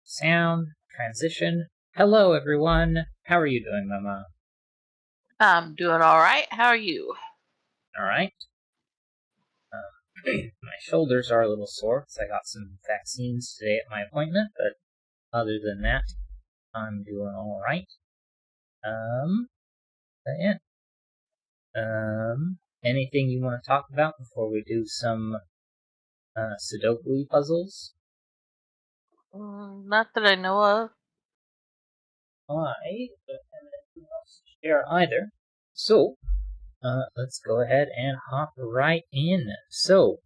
sound, transition. Hello, everyone. How are you doing, Mama? I'm doing all right. How are you? All right. My shoulders are a little sore because I got some vaccines today at my appointment, but other than that, I'm doing all right. But yeah. Anything you want to talk about before we do some Sudoku puzzles? Not that I know of. I don't have anything else to share either. So, let's go ahead and hop right in. So,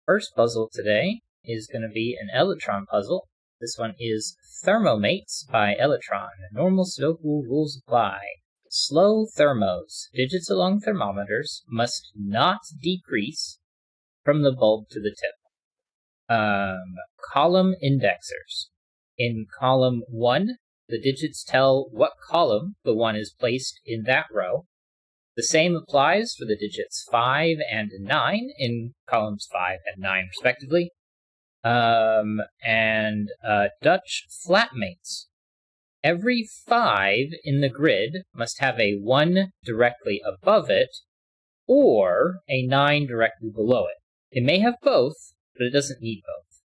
first puzzle today is going to be an Elytron puzzle. This one is Thermomates by Elytron. Normal Sudoku rules apply. Slow thermos. Digits along thermometers must not decrease from the bulb to the tip. Column indexers. In column 1, the digits tell what column the 1 is placed in that row. The same applies for the digits 5 and 9 in columns 5 and 9, respectively. And Dutch flatmates. Every 5 in the grid must have a 1 directly above it or a 9 directly below it. It may have both, but it doesn't need both.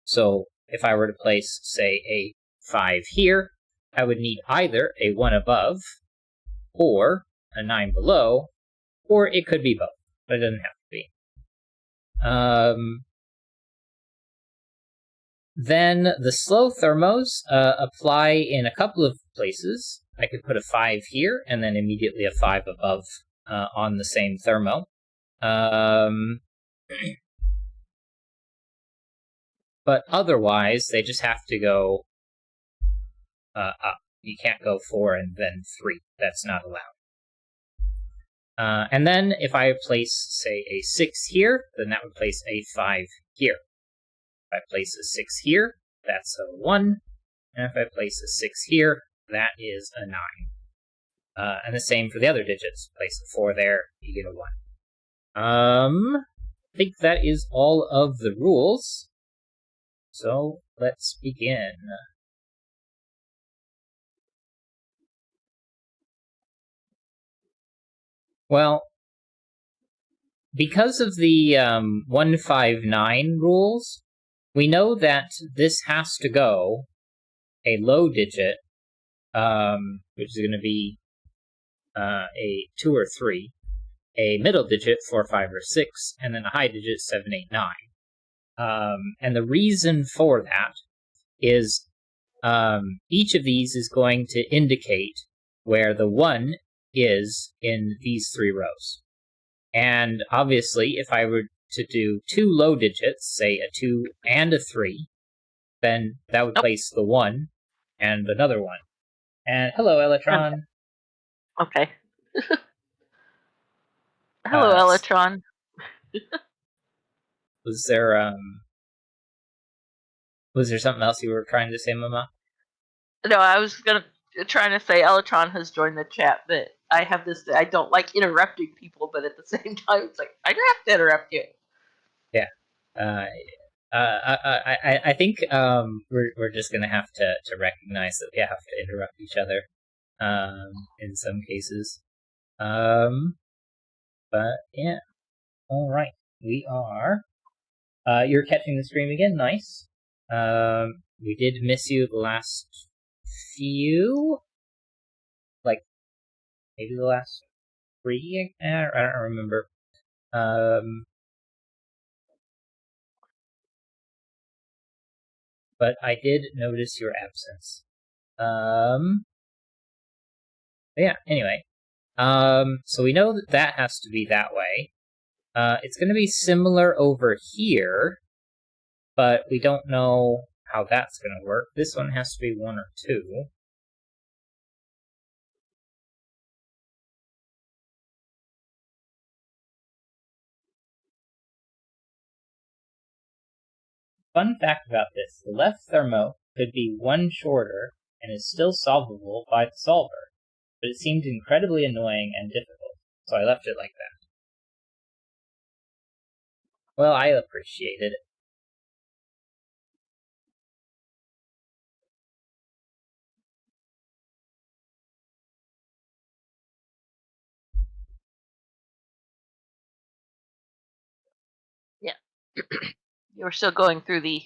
So if I were to place, say, a 5 here, I would need either a 1 above or a 9 below, or it could be both, but it doesn't have to be. Then the slow thermos apply in a couple of places. I could put a 5 here and then immediately a 5 above on the same thermo. But otherwise, they just have to go up. You can't go 4 and then 3. That's not allowed. And then if I place, say, a 6 here, then that would place a 5 here. If I place a 6 here, that's a 1. And if I place a 6 here, that is a 9. And the same for the other digits. Place a 4 there, you get a 1. I think that is all of the rules. So let's begin. Well, because of the 159 rules, we know that this has to go a low digit, which is going to be a 2 or 3, a middle digit 4, 5, or 6, and then a high digit 7, 8, 9. And the reason for that is each of these is going to indicate where the 1 is in these 3 rows. And obviously, if I were to do 2 low digits, say a 2 and a 3, then that would place the 1 and another 1. And hello, Elytron. Okay. Hello, Elytron. Was there something else you were trying to say, Mama? No, I was trying to say Elytron has joined the chat, but I have this. I don't like interrupting people, but at the same time, it's like I have to interrupt you. Yeah. I think we're just gonna have to recognize that we have to interrupt each other in some cases. But yeah. All right. We are. You're catching the stream again. Nice. We did miss you the last few, like maybe the last 3. I don't remember. But I did notice your absence. Yeah. Anyway. So we know that has to be that way. It's going to be similar over here, but we don't know how that's going to work. This one has to be 1 or 2. Fun fact about this, the left thermo could be 1 shorter and is still solvable by the solver, but it seemed incredibly annoying and difficult, so I left it like that. Well, I appreciate it. You were still going through the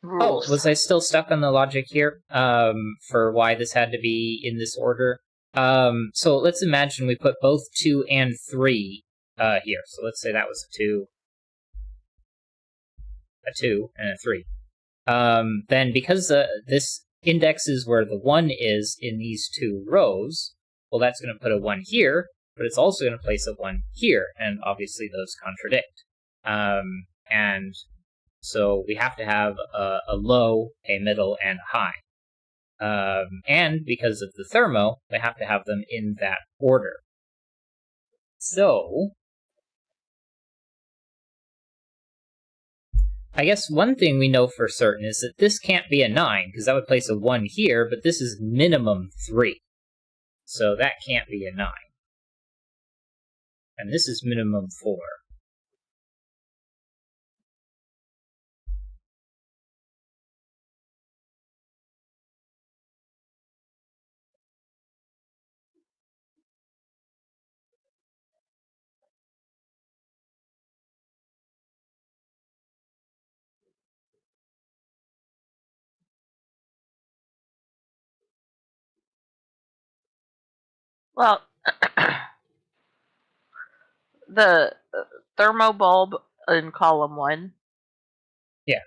rules. Oh, was I still stuck on the logic here? For why this had to be in this order? So let's imagine we put both 2 and 3 here. So let's say that was a 2 and a 3. Then because this index is where the 1 is in these 2 rows, well, that's going to put a 1 here, but it's also going to place a 1 here, and obviously those contradict. And so we have to have a low, a middle, and a high. And because of the thermo, we have to have them in that order. So I guess one thing we know for certain is that this can't be a 9, because that would place a 1 here, but this is minimum 3. So that can't be a 9. And this is minimum 4. Well, the thermobulb in column 1. Yeah.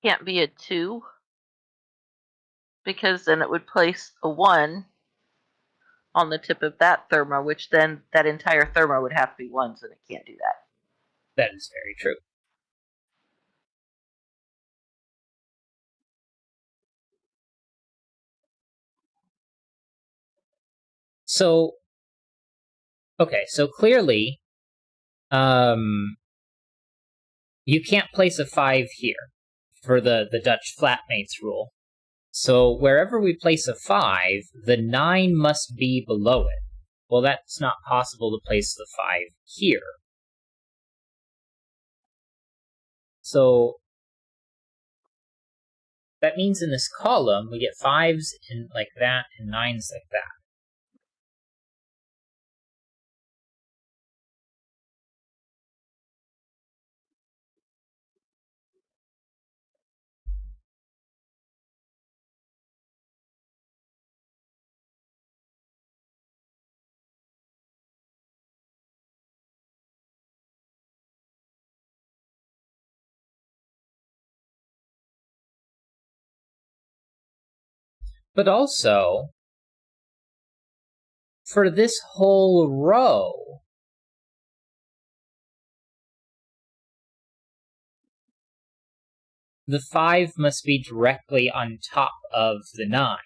Can't be a 2, because then it would place a 1 on the tip of that thermo, which then that entire thermo would have to be 1s, and it can't do that. That is very true. So, okay, so clearly, you can't place a 5 here for the Dutch flatmates rule. So wherever we place a 5, the 9 must be below it. Well, that's not possible to place the 5 here. So that means in this column, we get 5s in like that and 9s like that. But also, for this whole row, the 5 must be directly on top of the 9.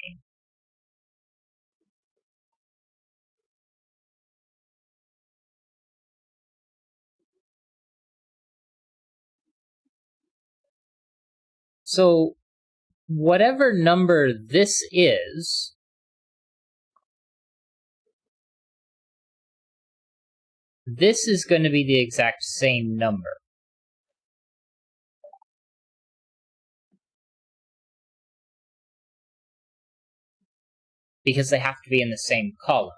So whatever number this is going to be the exact same number. Because they have to be in the same column.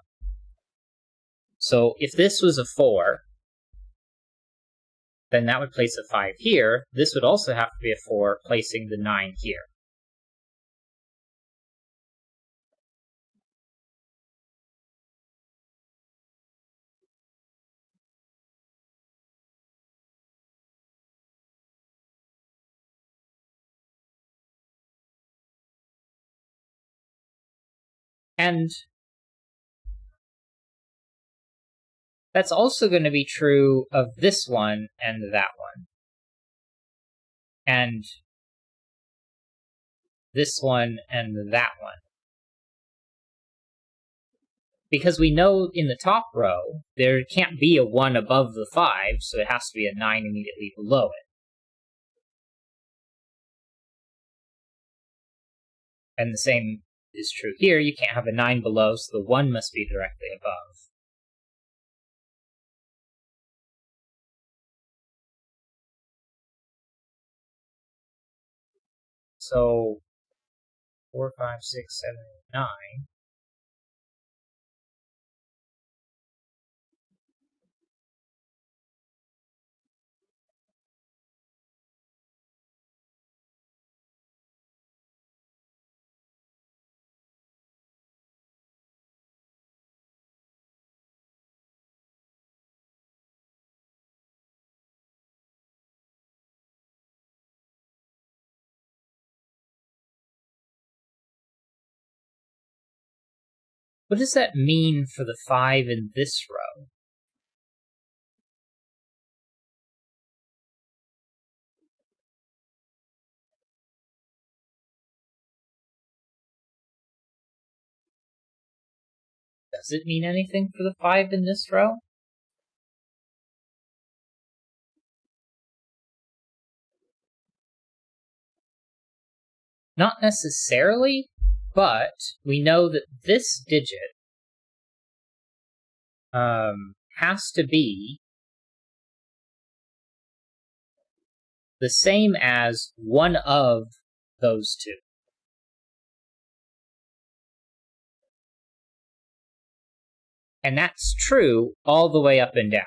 So if this was a 4, then that would place a 5 here. This would also have to be a 4, placing the 9 here. And that's also going to be true of this one and that one. And this one and that one. Because we know in the top row, there can't be a 1 above the 5, so it has to be a 9 immediately below it. And the same is true here. You can't have a 9 below, so the 1 must be directly above. So 4, 5, 6, 7, 8, 9. What does that mean for the 5 in this row? Does it mean anything for the 5 in this row? Not necessarily, but we know that this digit has to be the same as one of those two. And that's true all the way up and down.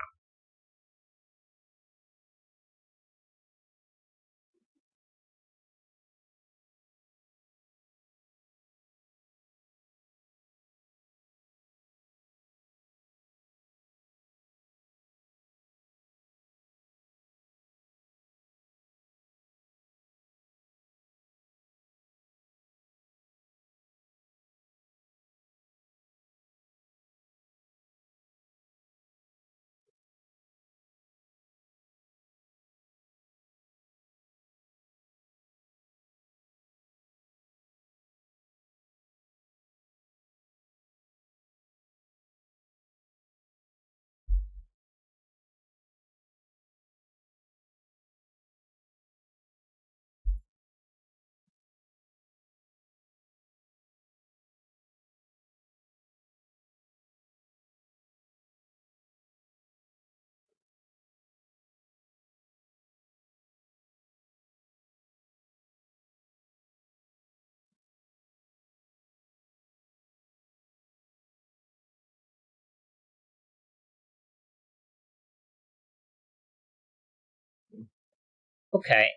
Okay.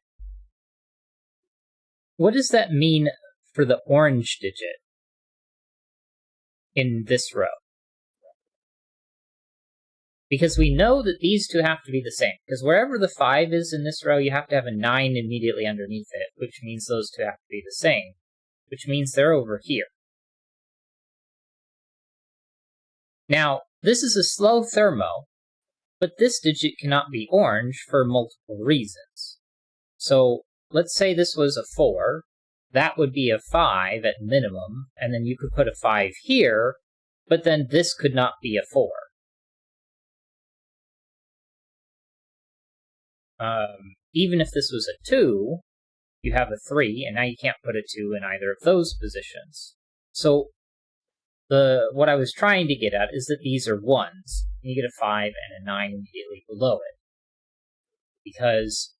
What does that mean for the orange digit in this row? Because we know that these two have to be the same. Because wherever the 5 is in this row, you have to have a 9 immediately underneath it, which means those two have to be the same, which means they're over here. Now, this is a slow thermo, but this digit cannot be orange for multiple reasons. So let's say this was a 4, that would be a 5 at minimum, and then you could put a 5 here, but then this could not be a 4. Even if this was a 2, you have a 3, and now you can't put a 2 in either of those positions. So what I was trying to get at is that these are 1s. You get a 5 and a 9 immediately below it. Because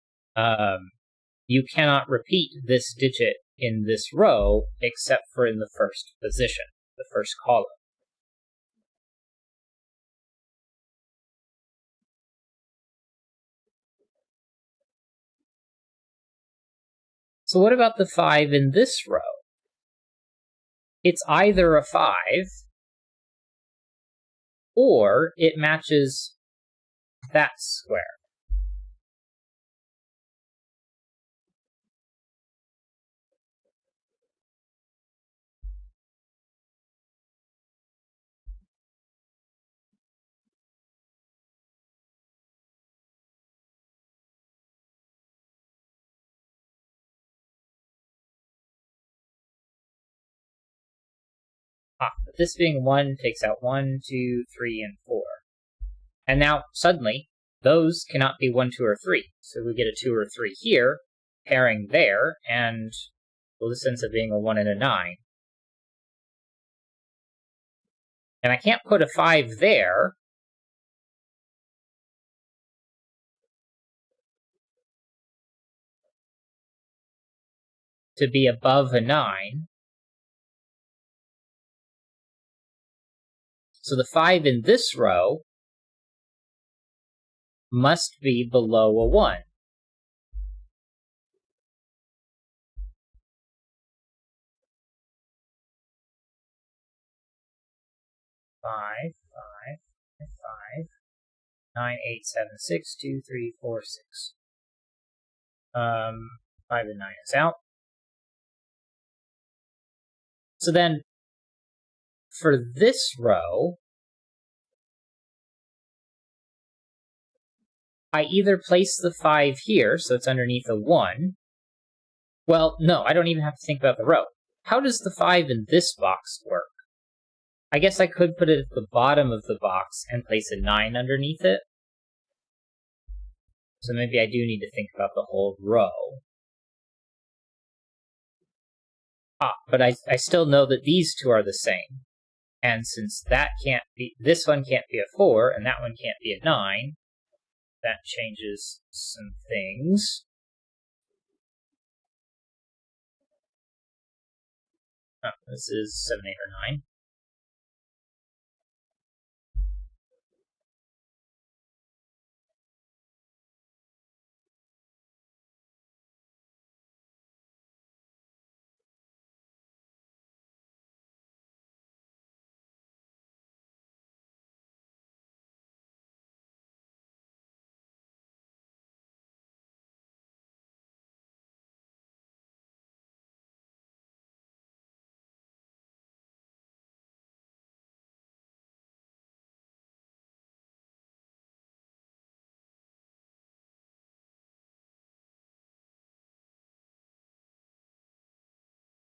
you cannot repeat this digit in this row except for in the first position, the first column. So what about the 5 in this row? It's either a 5, or it matches that square. But this being 1 takes out 1, 2, 3, and 4. And now, suddenly, those cannot be 1, 2, or 3. So we get a 2 or 3 here, pairing there, and well, this ends up being a 1 and a 9. And I can't put a 5 there, to be above a 9. So the 5 in this row must be below a 1. Five, 9, 8, 7, 6, 2, 3, 4, 6. 5 and 9 is out. So then for this row, I either place the 5 here, so it's underneath a 1. Well, no, I don't even have to think about the row. How does the 5 in this box work? I guess I could put it at the bottom of the box and place a 9 underneath it. So maybe I do need to think about the whole row. But I still know that these two are the same. And since this one can't be a 4, and that one can't be a 9, that changes some things. Oh, this is 7, 8, or 9.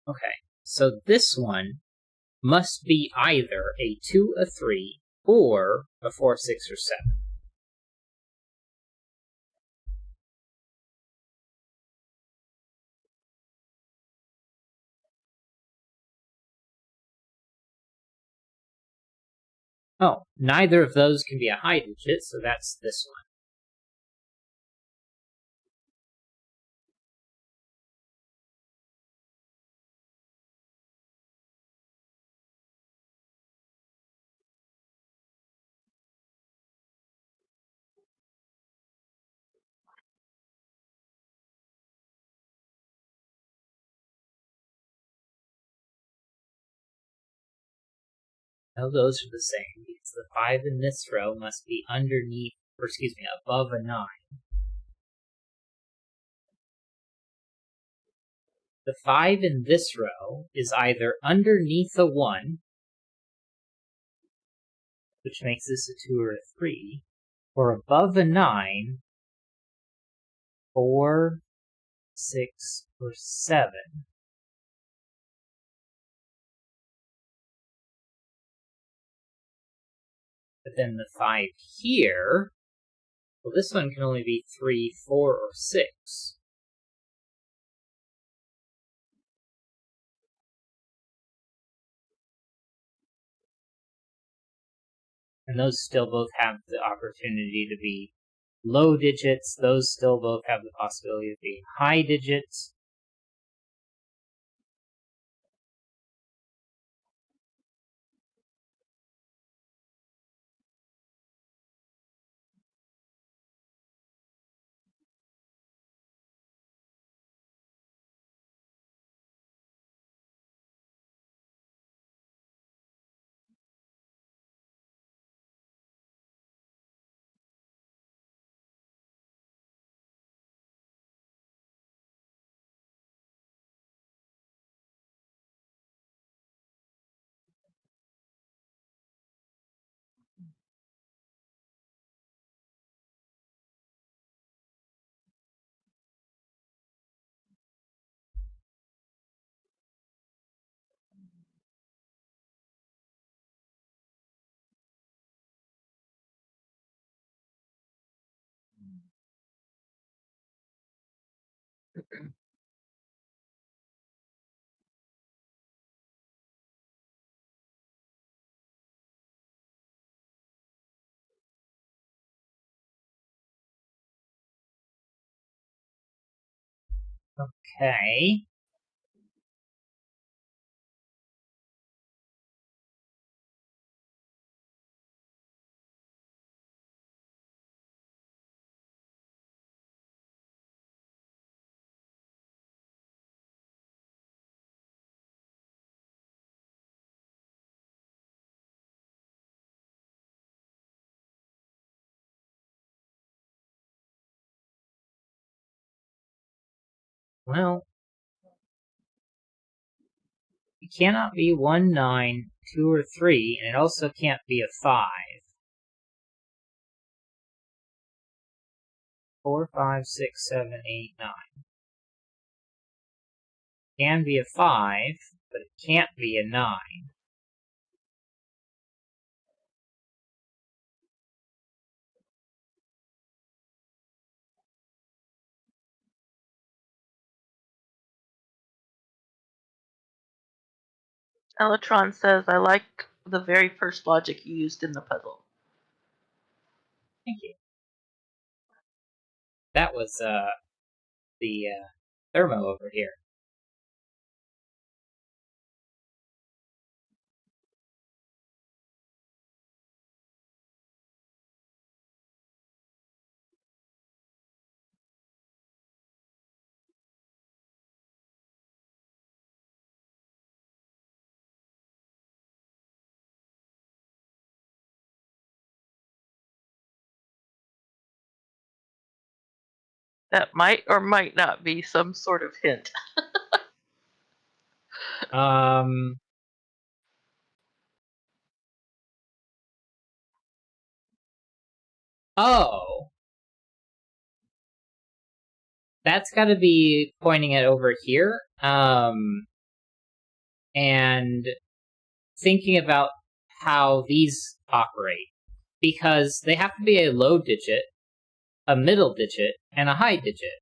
Okay, so this one must be either a 2, a 3, or a 4, 6, or 7. Oh, neither of those can be a high digit, so that's this one. No, those are the same, because the 5 in this row must be above a 9. The 5 in this row is either underneath a 1, which makes this a 2 or a 3, or above a 9, 4, 6, or 7. But then the 5 here, well, this one can only be 3, 4, or 6. And those still both have the opportunity to be low digits. Those still both have the possibility of being high digits. Okay. Well, it cannot be 1, 9, 2 or 3, and it also can't be a 5. 4, 5, 6, 7, 8, 9. Can be a 5, but it can't be a 9. Electron says, I like the very first logic you used in the puzzle. Thank you. That was the thermo over here. That might or might not be some sort of hint. Oh! That's gotta be pointing it over here. And thinking about how these operate. Because they have to be a low digit, a middle digit, and a high digit.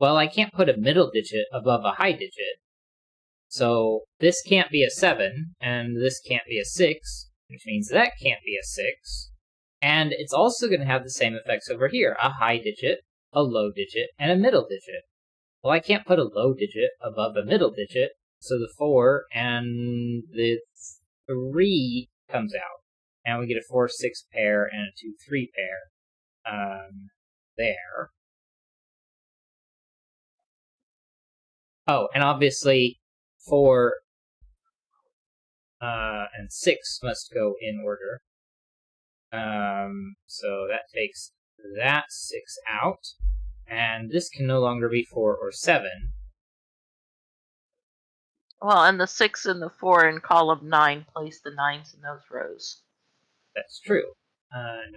Well, I can't put a middle digit above a high digit. So this can't be a 7, and this can't be a 6, which means that can't be a 6. And it's also going to have the same effects over here. A high digit, a low digit, and a middle digit. Well, I can't put a low digit above a middle digit, so the 4 and the 3 comes out. And we get a 4-6 pair and a 2-3 pair. There. Oh, and obviously 4 and 6 must go in order. So that takes that 6 out. And this can no longer be 4 or 7. Well, and the 6 and the 4 in column 9 place the 9s in those rows. That's true. 9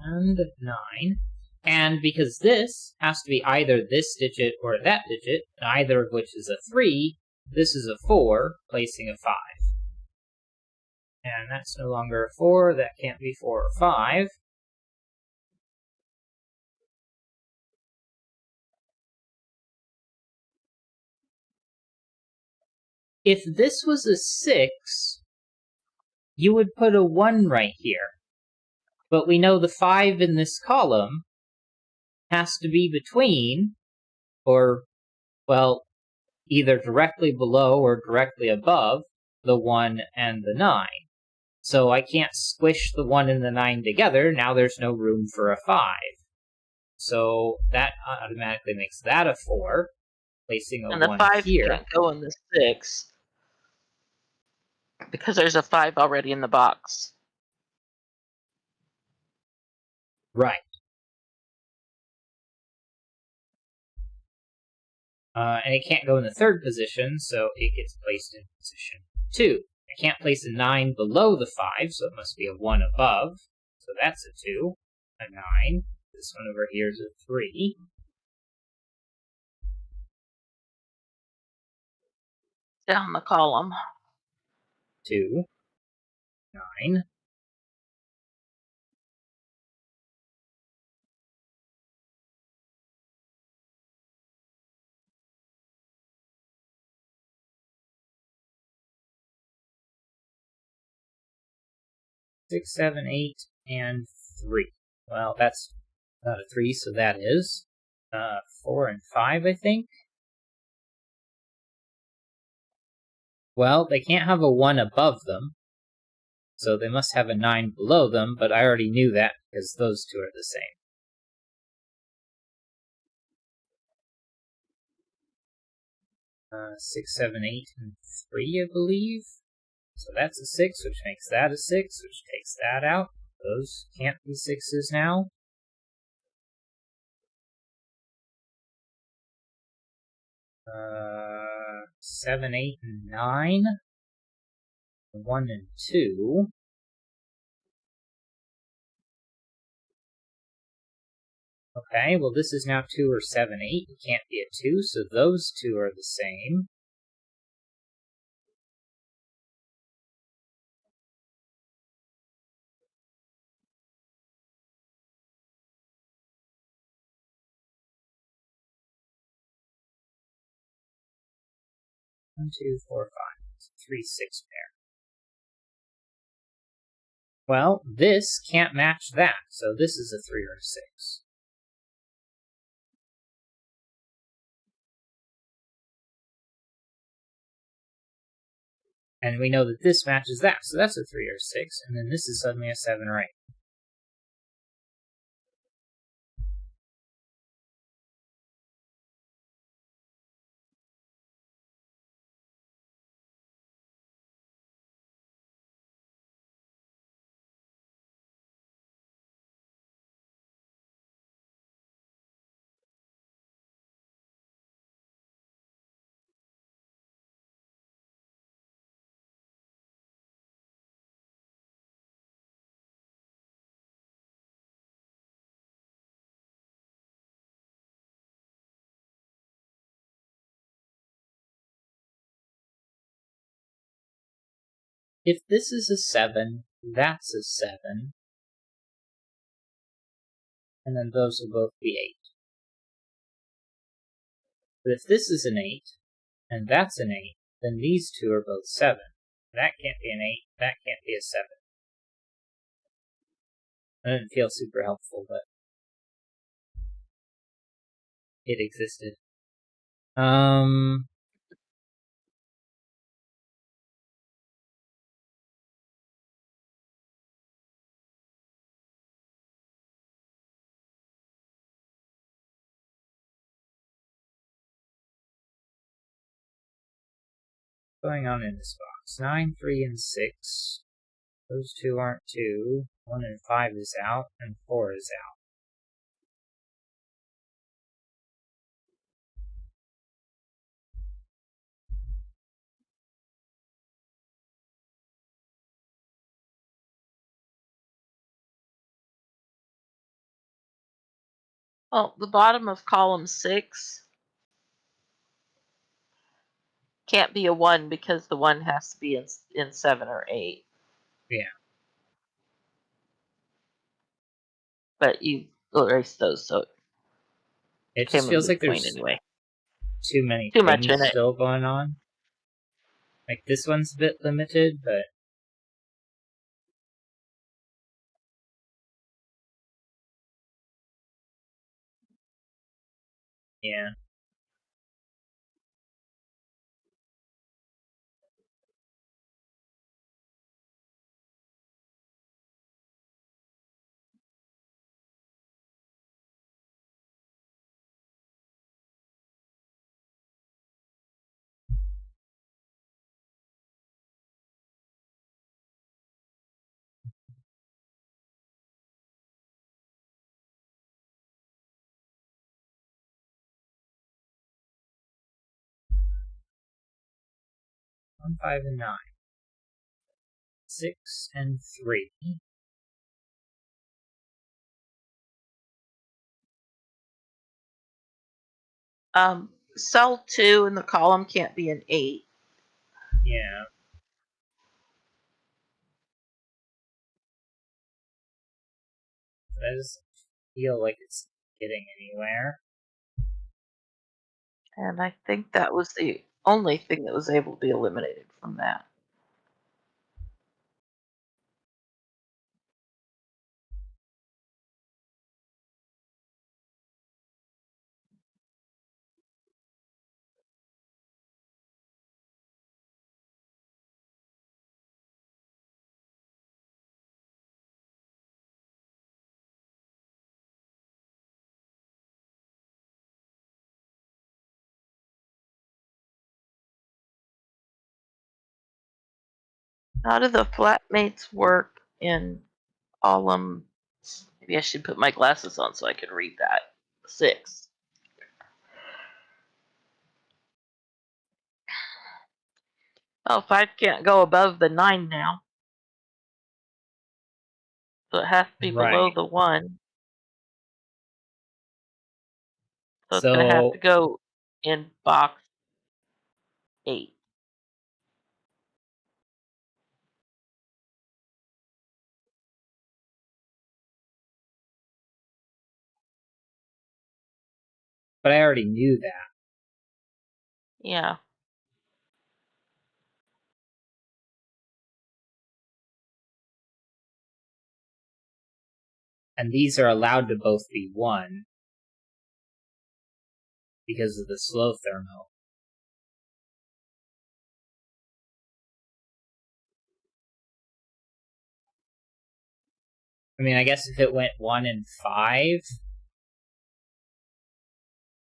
and 9. And because this has to be either this digit or that digit, either of which is a 3, this is a 4, placing a 5. And that's no longer a 4, that can't be 4 or 5. If this was a 6, you would put a 1 right here. But we know the 5 in this column has to be between, or, well, either directly below or directly above the 1 and the 9. So I can't squish the 1 and the 9 together, now there's no room for a 5. So that automatically makes that a 4, placing a 1 here. And the 5 can't go in the 6, because there's a 5 already in the box. Right. And it can't go in the 3rd position, so it gets placed in position 2. I can't place a 9 below the 5, so it must be a 1 above. So that's a 2, a 9. This one over here is a 3. Down the column. 2, 9. Six, 7, 8, and 3. Well, that's not a 3, so that is 4 and 5, I think. Well, they can't have a 1 above them, so they must have a 9 below them, but I already knew that because those two are the same. Six, 7, 8, and 3, I believe. So that's a 6, which makes that a 6, which takes that out. Those can't be 6s now. 7, 8, and 9. 1 and 2. Okay, well this is now 2 or 7, 8. It can't be a 2, so those two are the same. One, 2, 4, 5. It's a 3, 6 pair. Well, this can't match that, so this is a 3 or a 6. And we know that this matches that, so that's a 3 or 6, and then this is suddenly a 7 or 8. If this is a 7, that's a 7, and then those will both be 8. But if this is an 8, and that's an 8, then these two are both 7. That can't be an 8, that can't be a 7. That didn't feel super helpful, but it existed. Going on in this box? 9, 3, and 6. Those two aren't 2. 1 and 5 is out, and 4 is out. Well, the bottom of column 6 can't be a 1 because the 1 has to be in 7 or 8. Yeah. But you erase those, so It just feels like there's anyway. too many Too things much in it. still going on. Like, this one's a bit limited, but yeah. One, 5, and 9. 6 and 3. Cell 2 in the column can't be an 8. Yeah. That doesn't feel like it's getting anywhere. And I think that was the only thing that was able to be eliminated from that. How do the flatmates work in column? Maybe I should put my glasses on so I can read that. 6. Oh, 5 can't go above the 9 now. So it has to be below Right. the 1. So it's going to have to So, go in box 8. but I already knew that. Yeah. And these are allowed to both be 1 because of the slow thermo. I mean, I guess if it went 1 and 5,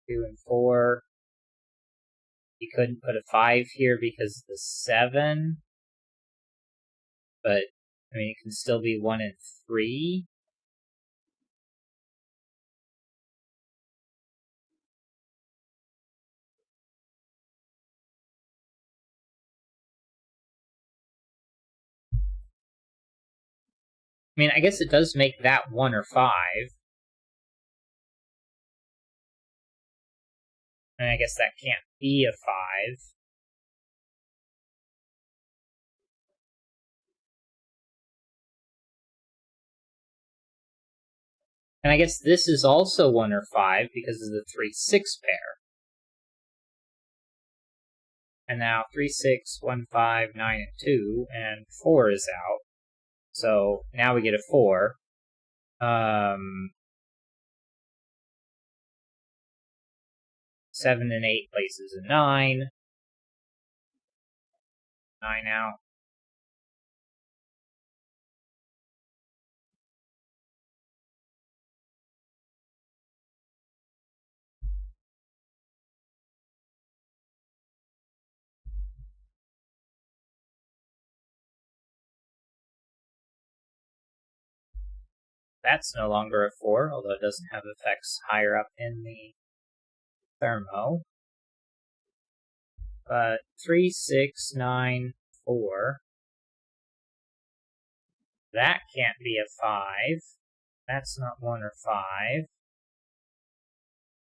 2 and 4, you couldn't put a 5 here because of the 7. But, I mean, it can still be 1 and 3. I mean, I guess it does make that 1 or 5. And I guess that can't be a 5. And I guess this is also 1 or 5 because of the 3-6 pair. And now 3, 6, 1, 5, 9, and 2, and 4 is out. So now we get a 4. 7 and 8 places a 9. 9 out. That's no longer a 4, although it doesn't have effects higher up in the thermo. But 3, 6, 9, 4. That can't be a 5. That's not 1 or 5.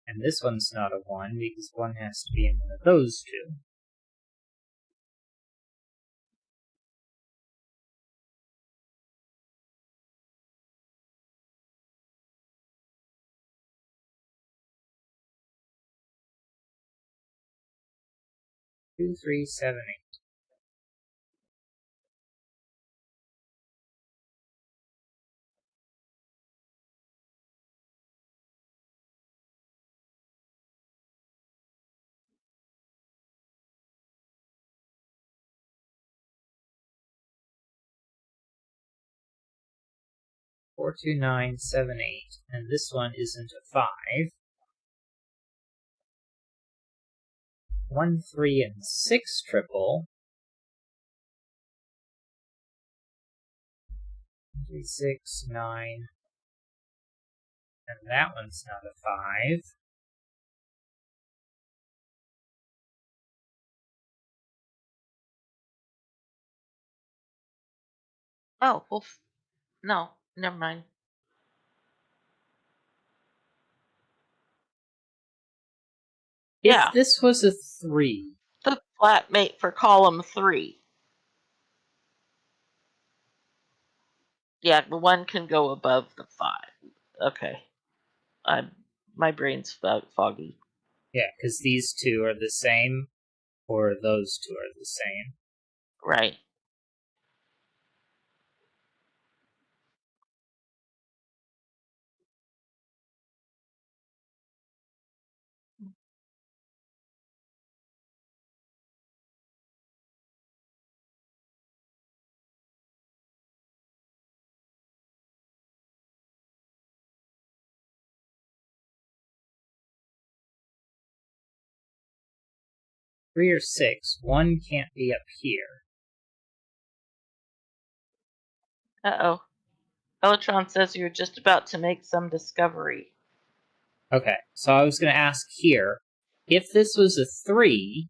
And this one's not a 1 because 1 has to be in one of those two. Two, 3, 7, 8. Four, 2, 9, 7, 8. And this one isn't a 5. 1, 3, and 6 triple. 3, 6, 9. And that one's not a 5. Oh, well, no, never mind. Yeah. If this was a 3. The flatmate for column 3. Yeah, the 1 can go above the 5. Okay. My brain's foggy. Yeah, because these two are the same, or those two are the same. Right. Three or 6, 1 can't be up here. Uh-oh. Electron says you're just about to make some discovery. Okay, so I was going to ask here, if this was a 3,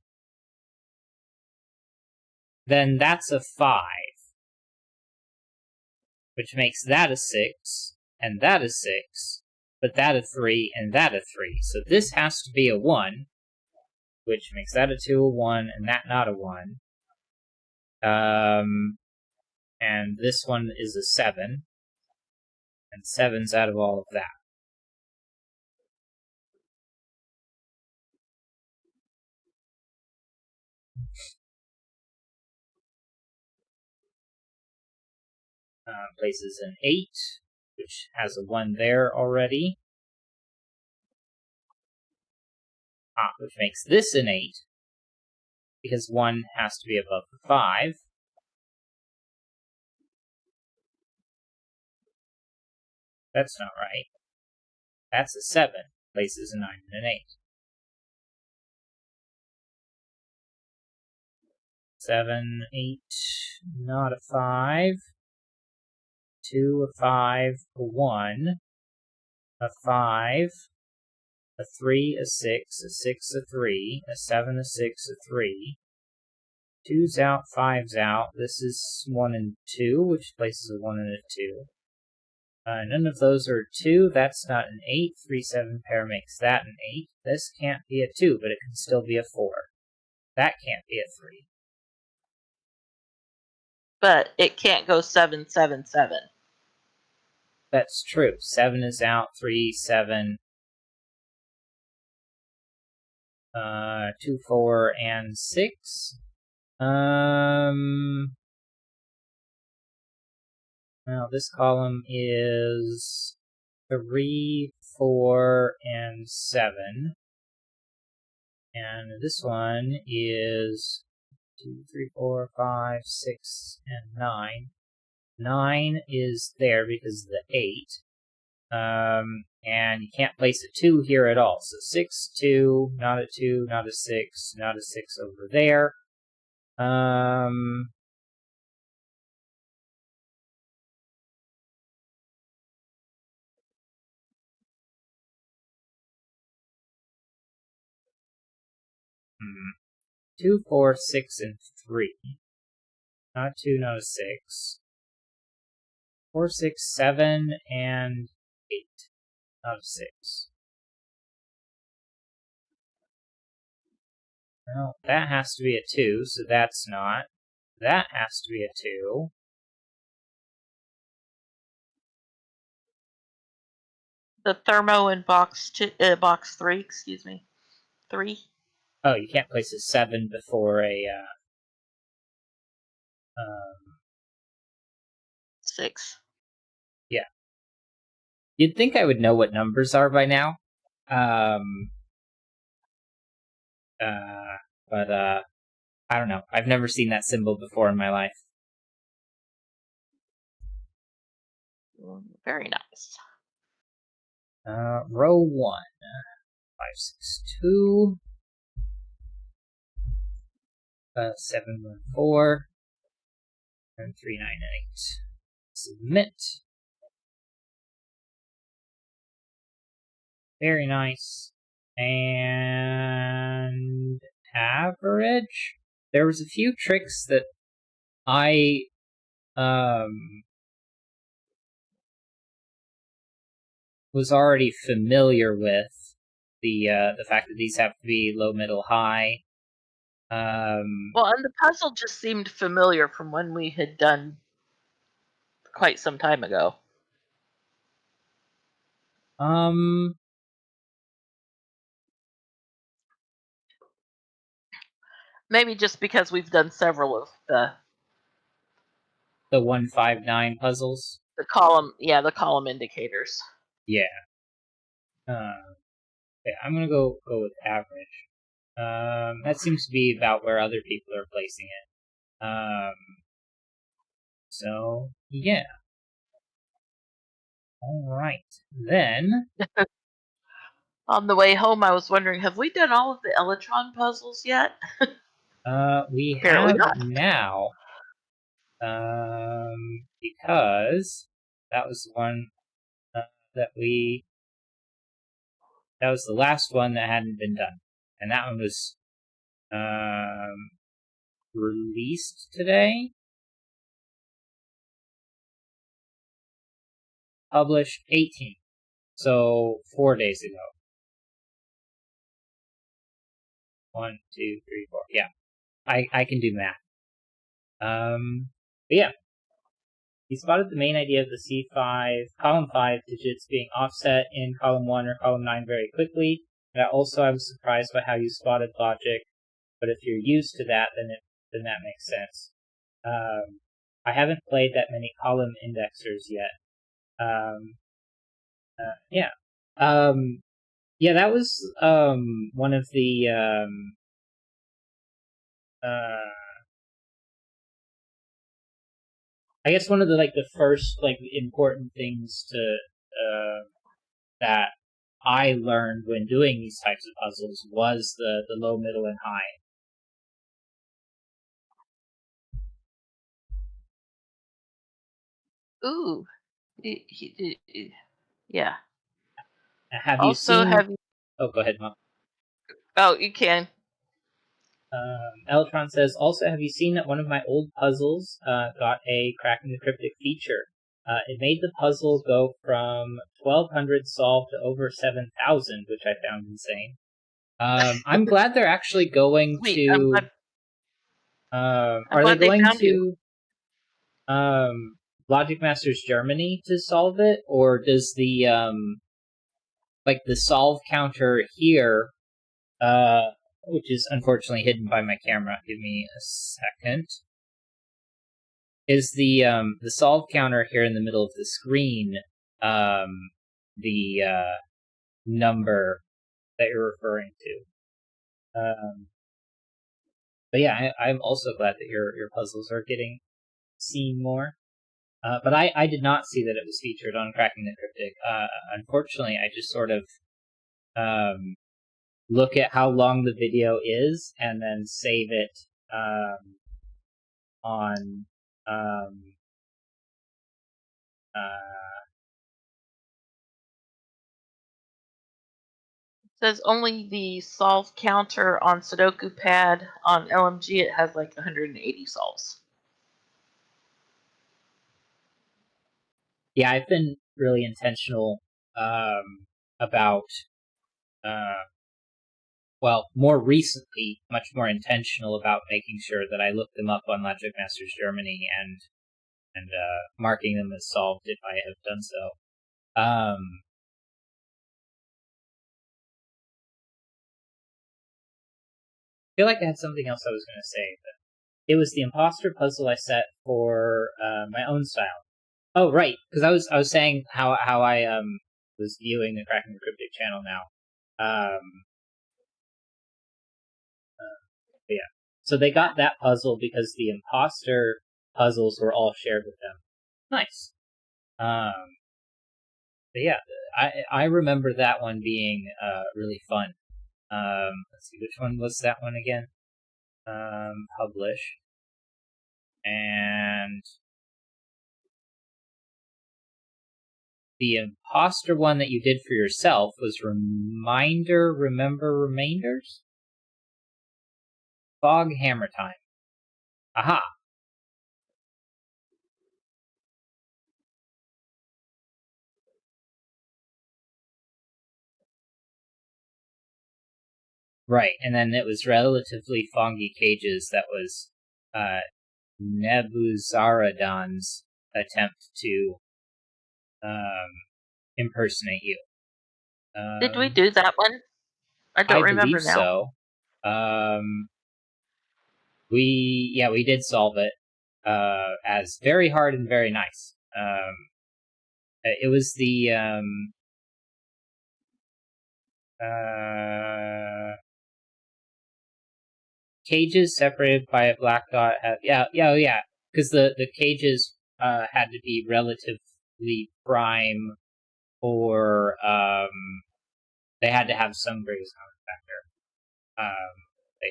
then that's a 5. Which makes that a 6, and that a 6, but that a 3, and that a 3. So this has to be a 1, which makes that a 2, a 1, and that not a 1. And this one is a 7, and 7's out of all of that. Places an 8, which has a 1 there already. Which makes this an 8, because 1 has to be above the 5. That's not right. That's a 7, places a 9 and an 8. 7, 8, not a 5. 2, a 5, a 1, a 5, a 3, a 6, a 6, a 3, a 7, a 6, a 3. 2's out, 5's out. This is 1 and 2, which places a 1 and a 2. None of those are 2. That's not an 8. 3, 7 pair makes that an 8. This can't be a 2, but it can still be a 4. That can't be a 3. But it can't go 7, 7, 7. That's true. 7 is out. 3, 7, 2, 4, and 6. Well, this column is 3, 4, and 7. And this one is 2, 3, 4, 5, 6, and 9. 9 is there because of the 8. And you can't place a 2 here at all. So 6, 2, not a 2, not a 6, not a 6 over there. Two, 4, 6, and 3. Not a 2, not a 6. 4, 6, 7, and 8. Not a 6. Well, that has to be a 2, so that's not. That has to be a 2. The thermo in box 3, excuse me. 3. Oh, you can't place a 7 before a 6. Yeah. You'd think I would know what numbers are by now. But I don't know. I've never seen that symbol before in my life. Very nice. Row 1. 5, 6, 2. 7, 1, 4. And 3, 9, and 8. Submit. Very nice. And average. There was a few tricks that I was already familiar with. The fact that these have to be low, middle, high. Well, and the puzzle just seemed familiar from when we had done quite some time ago. Maybe just because we've done several of the 159 puzzles. The column indicators. Yeah. Okay, I'm gonna go with average. That seems to be about where other people are placing it. So yeah. All right, then. On the way home, I was wondering, have we done all of the Electron puzzles yet? We Apparently have not. now. Because that was the one that was the last one that hadn't been done, and that one was released today. Published 18th. So 4 days ago. 1, 2, 3, 4. Yeah. I can do math. But yeah. He spotted the main idea of the C5, column 5 digits being offset in column 1 or column 9 very quickly. And I was surprised by how you spotted logic, but if you're used to that, then that makes sense. I haven't played that many column indexers yet. Yeah. Yeah, that was one of the I guess one of the first important things to that I learned when doing these types of puzzles was the low, middle, and high. Ooh, yeah. Have you Also, seen? have you? Oh, go ahead, Mom. Oh, you can. Eltron says, also, have you seen that one of my old puzzles got a cracking the cryptic feature? It made the puzzle go from 1,200 solved to over 7,000, which I found insane. I'm glad they're actually going Sweet. to. Are they going to Logic Masters Germany to solve it, or does the the solve counter here, which is unfortunately hidden by my camera? Give me a second. Is the solve counter here in the middle of the screen the number that you're referring to? But yeah, I'm also glad that your puzzles are getting seen more. But I did not see that it was featured on Cracking the Cryptic. Unfortunately, I just sort of look at how long the video is and then save it on It says only the solve counter on Sudoku pad on LMG. It has like 180 solves. Yeah, I've been really intentional about more recently, much more intentional about making sure that I look them up on Logic Masters Germany and marking them as solved if I have done so. I feel like I had something else I was going to say, but it was the imposter puzzle I set for my own style. Oh, right, because I was saying how I was viewing the Cracking the Cryptic channel now. Yeah. So they got that puzzle because the imposter puzzles were all shared with them. Nice. But yeah, I remember that one being really fun. Let's see, which one was that one again? Publish. And the imposter one that you did for yourself was Remember Remainders? Fog Hammer Time. Aha! Right, and then it was relatively foggy cages that was Nebuzaradan's attempt to impersonate you. Did we do that one? I don't remember believe now. so. We did solve it as very hard and very nice. It was the cages separated by a black dot. Yeah, because the cages had to be relatively prime, or they had to have some grays on it factor. But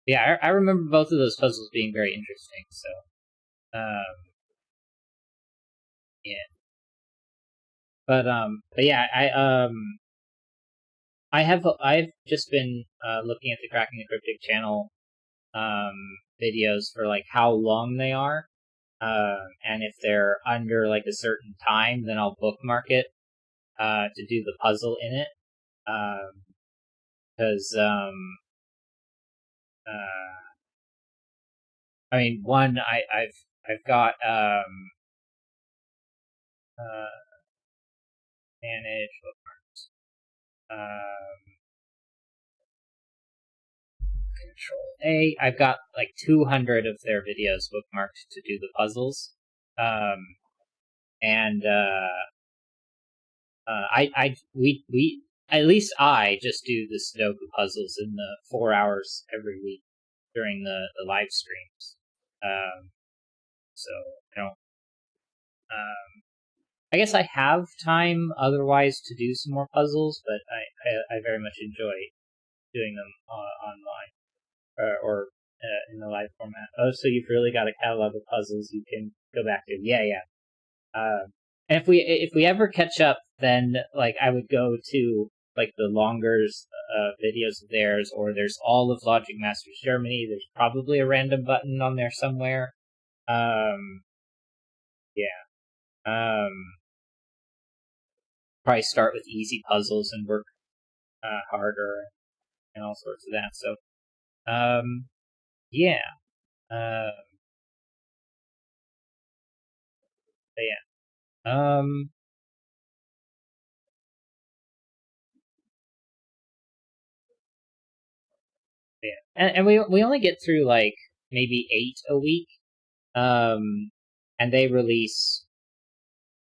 yeah, I remember both of those puzzles being very interesting. So, yeah. But yeah, I've just been looking at the Cracking the Cryptic channel videos for like how long they are. And if they're under like a certain time, then I'll bookmark it to do the puzzle in it. Because I mean, one I've got manage bookmarks. Control A. I've got like 200 of their videos bookmarked to do the puzzles. And we at least I just do the Sudoku puzzles in the 4 hours every week during the live streams. So I don't. I guess I have time otherwise to do some more puzzles, but I very much enjoy doing them online or in the live format. Oh, so you've really got a catalog of puzzles you can go back to. Yeah. And if we ever catch up, then like I would go to like the longer videos of theirs, or there's all of Logic Masters Germany. There's probably a random button on there somewhere. Probably start with easy puzzles and work harder and all sorts of that. So, yeah. But yeah. Yeah. And we only get through like maybe 8 a week. And they release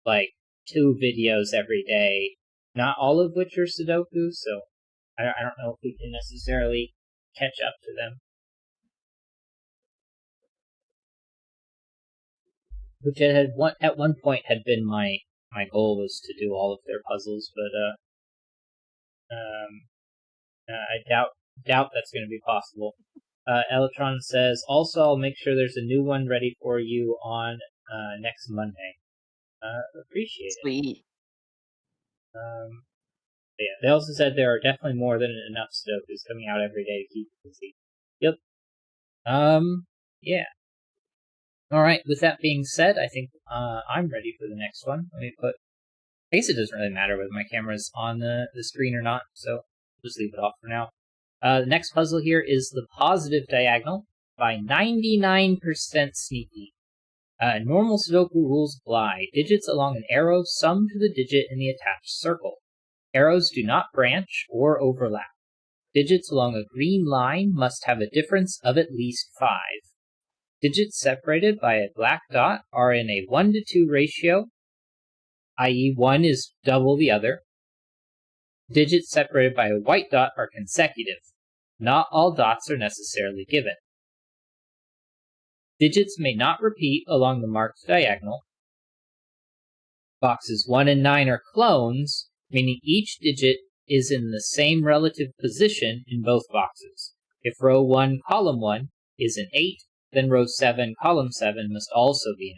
like 2 videos every day, not all of which are Sudoku, so I don't know if we can necessarily catch up to them. Which at one point had been my goal, was to do all of their puzzles, but I doubt that's going to be possible. Electron says, also I'll make sure there's a new one ready for you on next Monday. Appreciate it. Sweet. Yeah, they also said there are definitely more than enough Sudokus coming out every day to keep you busy. Yep. Yeah. Alright, with that being said, I think I'm ready for the next one. Let me put... I guess it doesn't really matter whether my camera's on the screen or not, so just leave it off for now. The next puzzle here is the positive diagonal by 99% Sneaky. Normal Sudoku rules apply. Digits along an arrow sum to the digit in the attached circle. Arrows do not branch or overlap. Digits along a green line must have a difference of at least 5. Digits separated by a black dot are in a 1:2 ratio, i.e. one is double the other. Digits separated by a white dot are consecutive. Not all dots are necessarily given. Digits may not repeat along the marked diagonal. Boxes 1 and 9 are clones, meaning each digit is in the same relative position in both boxes. If row 1, column 1 is an 8, then row 7, column 7 must also be an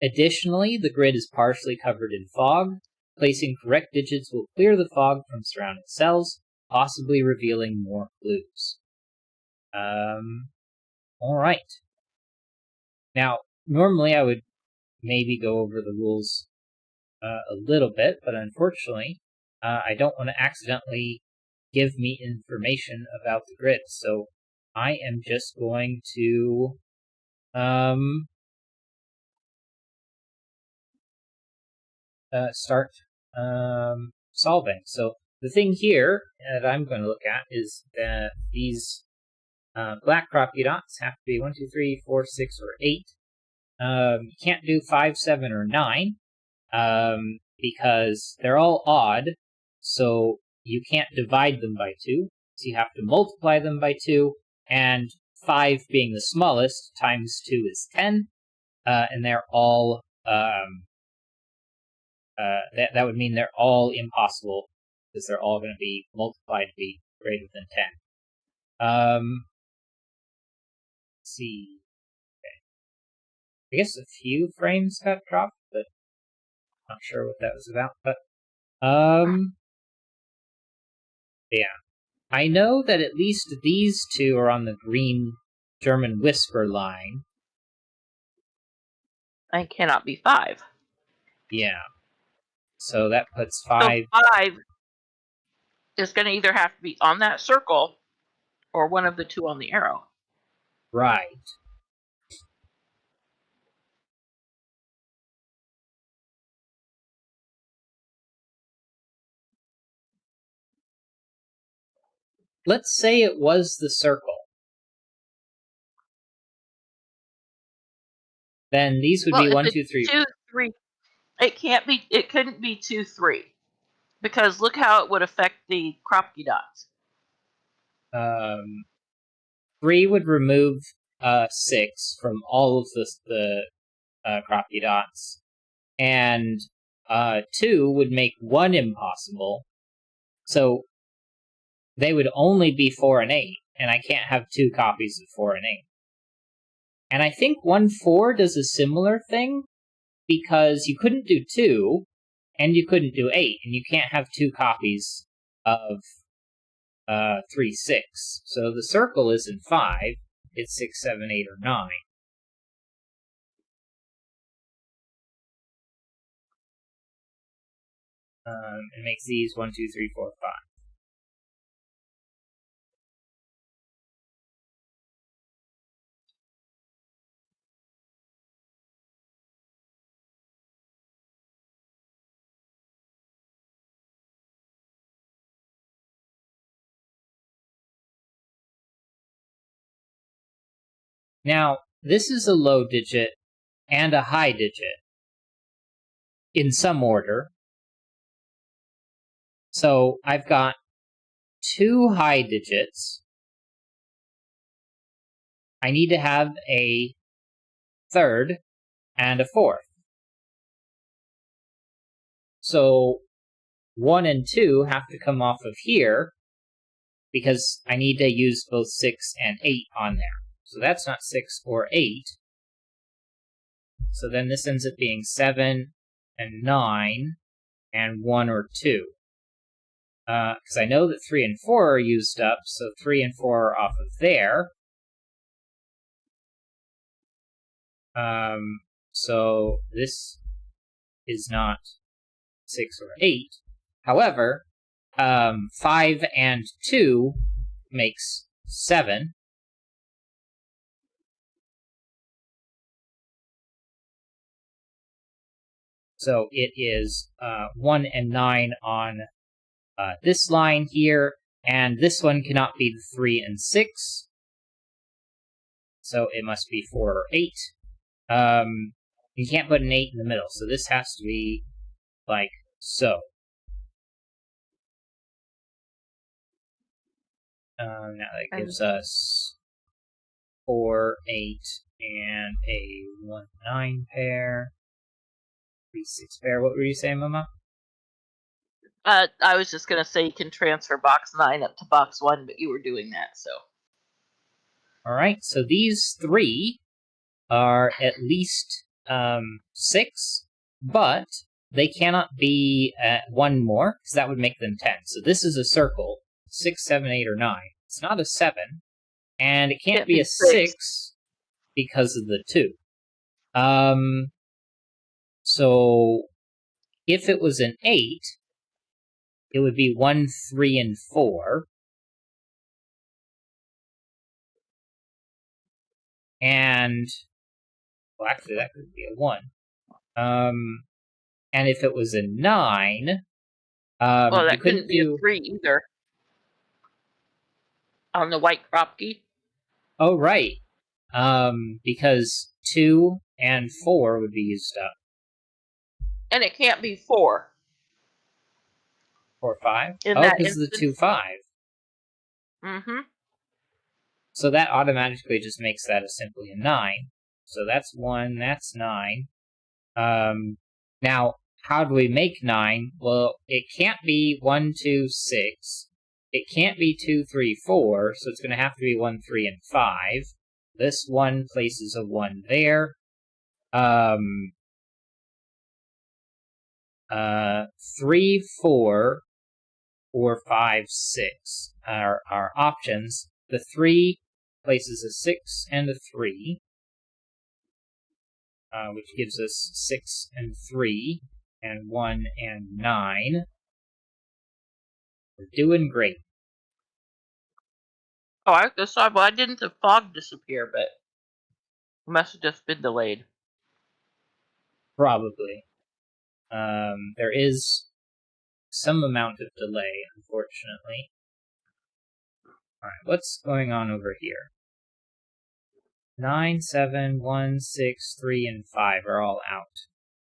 8. Additionally, the grid is partially covered in fog. Placing correct digits will clear the fog from surrounding cells, possibly revealing more clues. Alright. Now, normally I would maybe go over the rules a little bit, but unfortunately, I don't want to accidentally give me information about the grid, so I am just going to start solving. So the thing here that I'm going to look at is that these black property dots have to be 1, 2, 3, 4, 6, or 8. You can't do 5, 7, or 9 because they're all odd, so you can't divide them by 2. So you have to multiply them by 2, and 5 being the smallest, times 2 is 10, and they're all that would mean they're all impossible, because they're all going to be multiplied to be greater than 10. Let's see. Okay. I guess a few frames got dropped, but not sure what that was about. But yeah. I know that at least these two are on the green German Whisper line. And cannot be 5. Yeah. So that puts 5. So 5 is going to either have to be on that circle or one of the two on the arrow. Right. Let's say it was the circle. Then these would be 1, 2, 3. 2, 3. It can't be. It couldn't be 2, 3, because look how it would affect the Kropke dots. 3 would remove 6 from all of the Kropke dots, and 2 would make 1 impossible. So they would only be 4 and 8, and I can't have 2 copies of 4 and 8. And I think 1, 4 does a similar thing, because you couldn't do 2, and you couldn't do 8, and you can't have 2 copies of 3, 6. So the circle isn't 5, it's 6, 7, 8, or 9. It makes these 1, 2, 3, 4, 5. Now, this is a low digit and a high digit in some order. So I've got 2 high digits. I need to have a third and a fourth. So 1 and 2 have to come off of here, because I need to use both 6 and 8 on there. So that's not 6 or 8. So then this ends up being 7 and 9 and 1 or 2. Because I know that 3 and 4 are used up, so 3 and 4 are off of there. So this is not 6 or 8. However, 5 and 2 makes 7. So it is 1 and 9 on this line here, and this one cannot be the 3 and 6. So it must be 4 or 8. You can't put an 8 in the middle, so this has to be like so. Now that gives us 4, 8, and a 1, 9 pair. 3, 6 pair. What were you saying, Mama? I was just going to say you can transfer box 9 up to box 1, but you were doing that, so. Alright, so these 3 are at least 6, but they cannot be 1 more, because that would make them 10. So this is a circle, 6, 7, 8, or 9. It's not a 7, and it can't be a 6 because of the 2. So if it was an 8, it would be 1, 3, and 4. And, well, actually, that could be a 1. And if it was a 9, well, that you couldn't couldn't be a 3 either. On the white Kropke. Oh, right. Because 2 and 4 would be used up. And it can't be 4. 4, 5? In oh, that because of the 2, 5. Mm-hmm. So that automatically just makes that simply a 9. So that's 1, that's 9. Now, how do we make 9? Well, it can't be 1, 2, 6. It can't be 2, 3, 4, so it's going to have to be 1, 3, and 5. This 1 places a 1 there. 3, 4, or 5, 6. our options. The 3 places a 6 and a 3, which gives us 6 and 3, and 1 and 9. We're doing great. Oh, I saw. Why didn't the fog disappear? But it must have just been delayed. Probably. There is some amount of delay, unfortunately. Alright, what's going on over here? 9, 7, 1, 6, 3, and 5 are all out.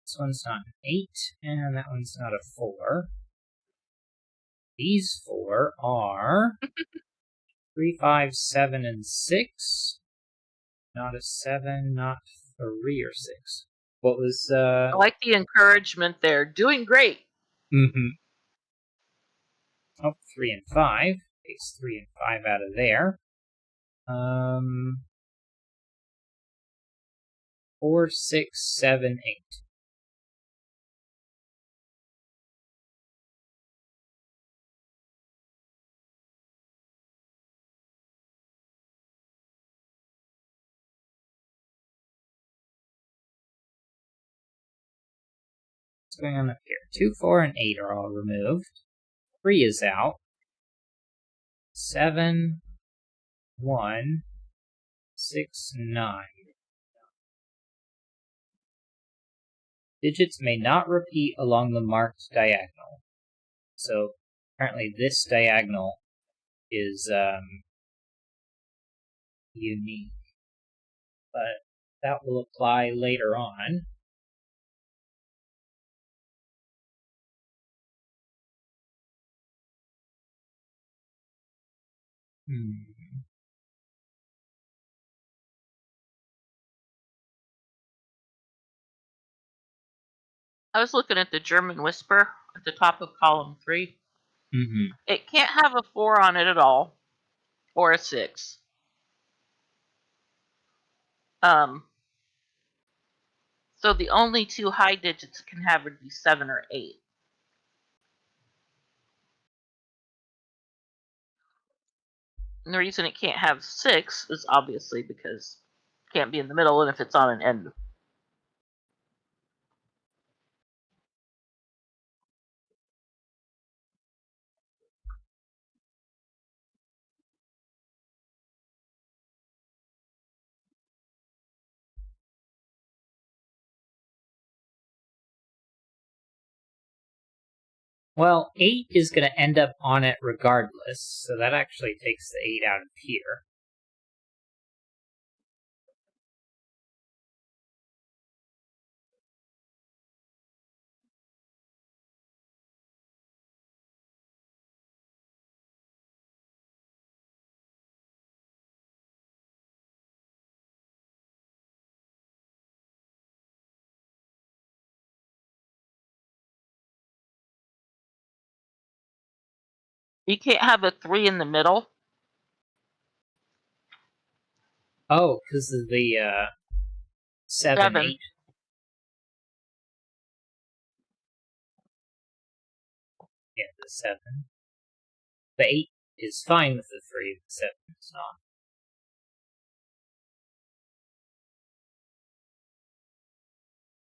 This one's not an 8, and that one's not a 4. These 4 are 3, 5, 7, and 6. Not a 7, not 3 or 6. What was, I like the encouragement there. Doing great. Oh, 3 and 5. Takes 3 and 5 out of there. 4, 6, 7, 8. What's going on up here? 2, 4, and 8 are all removed. 3 is out. 7, 1, 6, 9. Digits may not repeat along the marked diagonal. So apparently this diagonal is unique, but that will apply later on. I was looking at the German Whisper at the top of column 3. It can't have a 4 on it at all, or a 6. So the only 2 high digits it can have would be 7 or 8. And the reason it can't have 6 is obviously because it can't be in the middle, and if it's on an end. Well, 8 is going to end up on it regardless, so that actually takes the 8 out of here. You can't have a 3 in the middle. Oh, because of the 7, 8. Yeah, the 7. The 8 is fine with the 3, the 7 is not.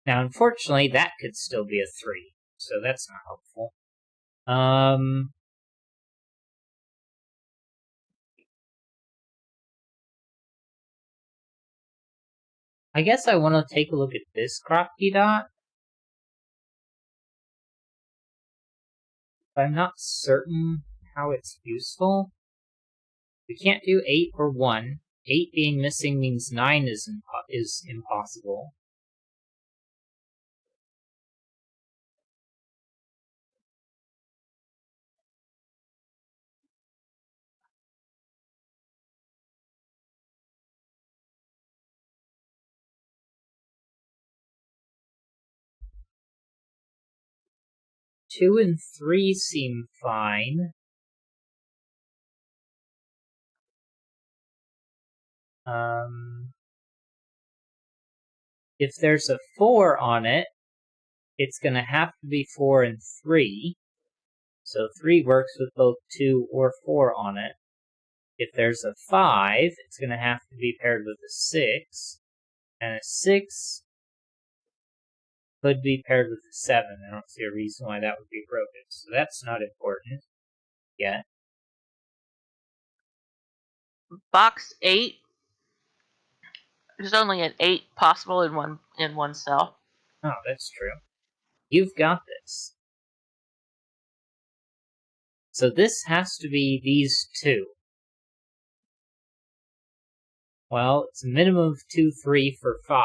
Now, unfortunately, that could still be a 3, so that's not helpful. I guess I want to take a look at this Kropke dot. But I'm not certain how it's useful. We can't do 8 or 1. 8 being missing means 9 is impossible. Two and 3 seem fine. If there's a 4 on it, it's going to have to be 4 and 3. So 3 works with both 2 or 4 on it. If there's a 5, it's going to have to be paired with a 6. And a 6 could be paired with a 7. I don't see a reason why that would be broken. So that's not important yet. Box 8. There's only an 8 possible in one cell. Oh, that's true. You've got this. So this has to be these 2. Well, it's a minimum of 2, 3 for 5.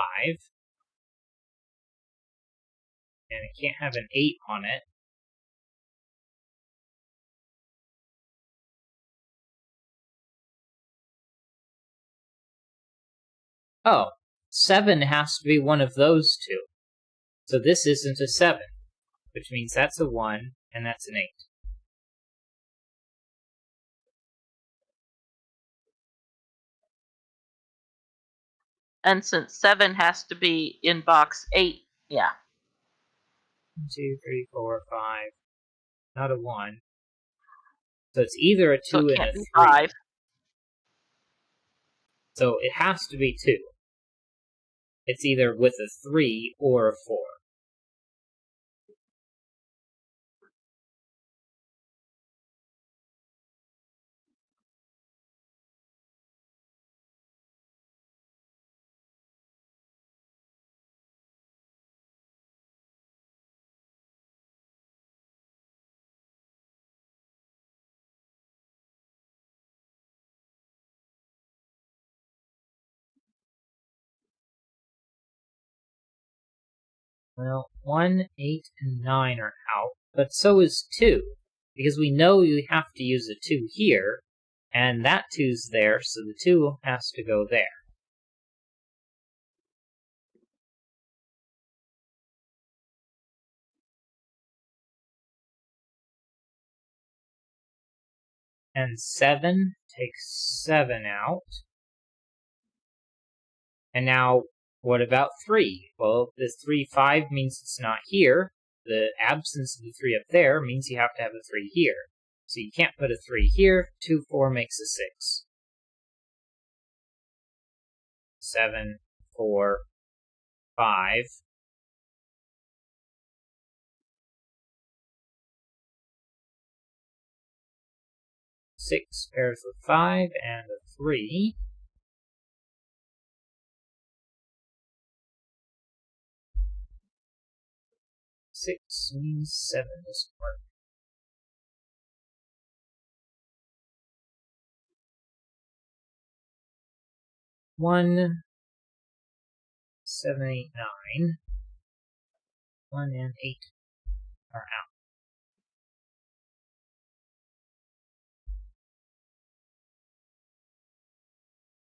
And it can't have an 8 on it. Oh, 7 has to be one of those 2. So this isn't a 7, which means that's a 1, and that's an 8. And since 7 has to be in box 8, yeah. 1, 2, 3, 4, 5. Not a 1. So it's either a 2 So it and a can't 3. be 5. So it has to be 2. It's either with a 3 or a 4. Well, 1, 8, and 9 are out, but so is 2, because we know you have to use a 2 here, and that 2's there, so the 2 has to go there. And 7 takes 7 out. And now, what about 3? Well, this 3, 5 means it's not here. The absence of the 3 up there means you have to have a 3 here. So you can't put a 3 here. 2, 4 makes a 6. 7, 4, 5. Six pairs with 5 and a 3. Six means 7 doesn't work. 1, 7, 8, 9. 1 and 8 are out.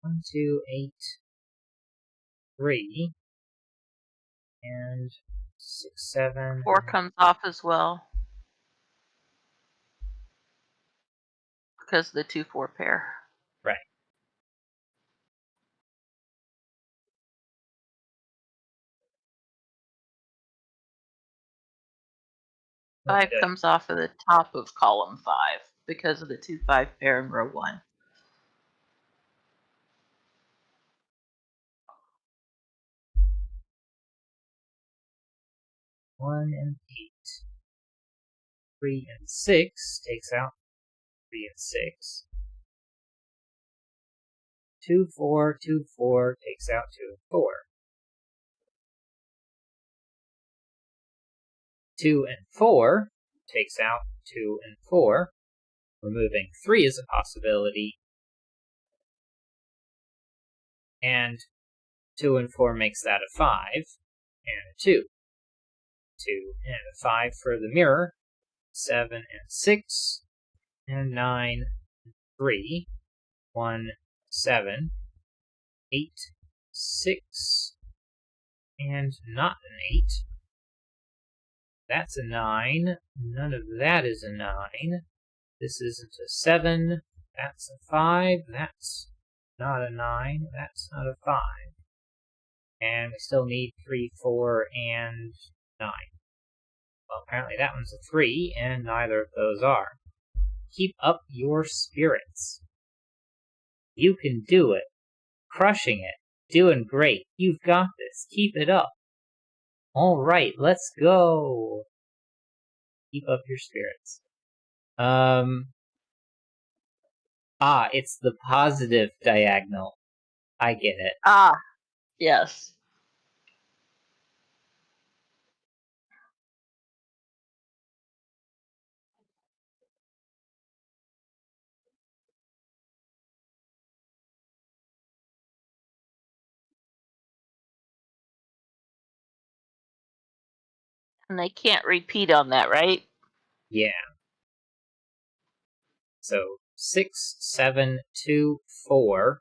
1, 2, 8, 3, and 6, 7. 4 comes off as well. Because of the 2, 4 pair. Right. Five comes off of the top of column 5 because of the 2, 5 pair in row 1. 1 and 8. 3 and 6 takes out 3 and 6. 2, 4, 2, 4 takes out 2 and 4. 2 and 4 takes out 2 and 4. Removing 3 is a possibility. And 2 and 4 makes that a 5 and a 2. 2 and a 5 for the mirror. 7 and 6 and 9 and 3. 1, 7, 8, 6, and not an 8. That's a 9. None of that is a 9. This isn't a 7. That's a 5. That's not a 9. That's not a 5. And we still need 3, 4, and 9. Well, apparently that one's a 3, and neither of those are. Keep up your spirits. You can do it. Crushing it. Doing great. You've got this. Keep it up. Alright, let's go. Keep up your spirits. It's the positive diagonal. I get it. Ah, yes. And they can't repeat on that, right? Yeah. So 6, 7, 2, 4.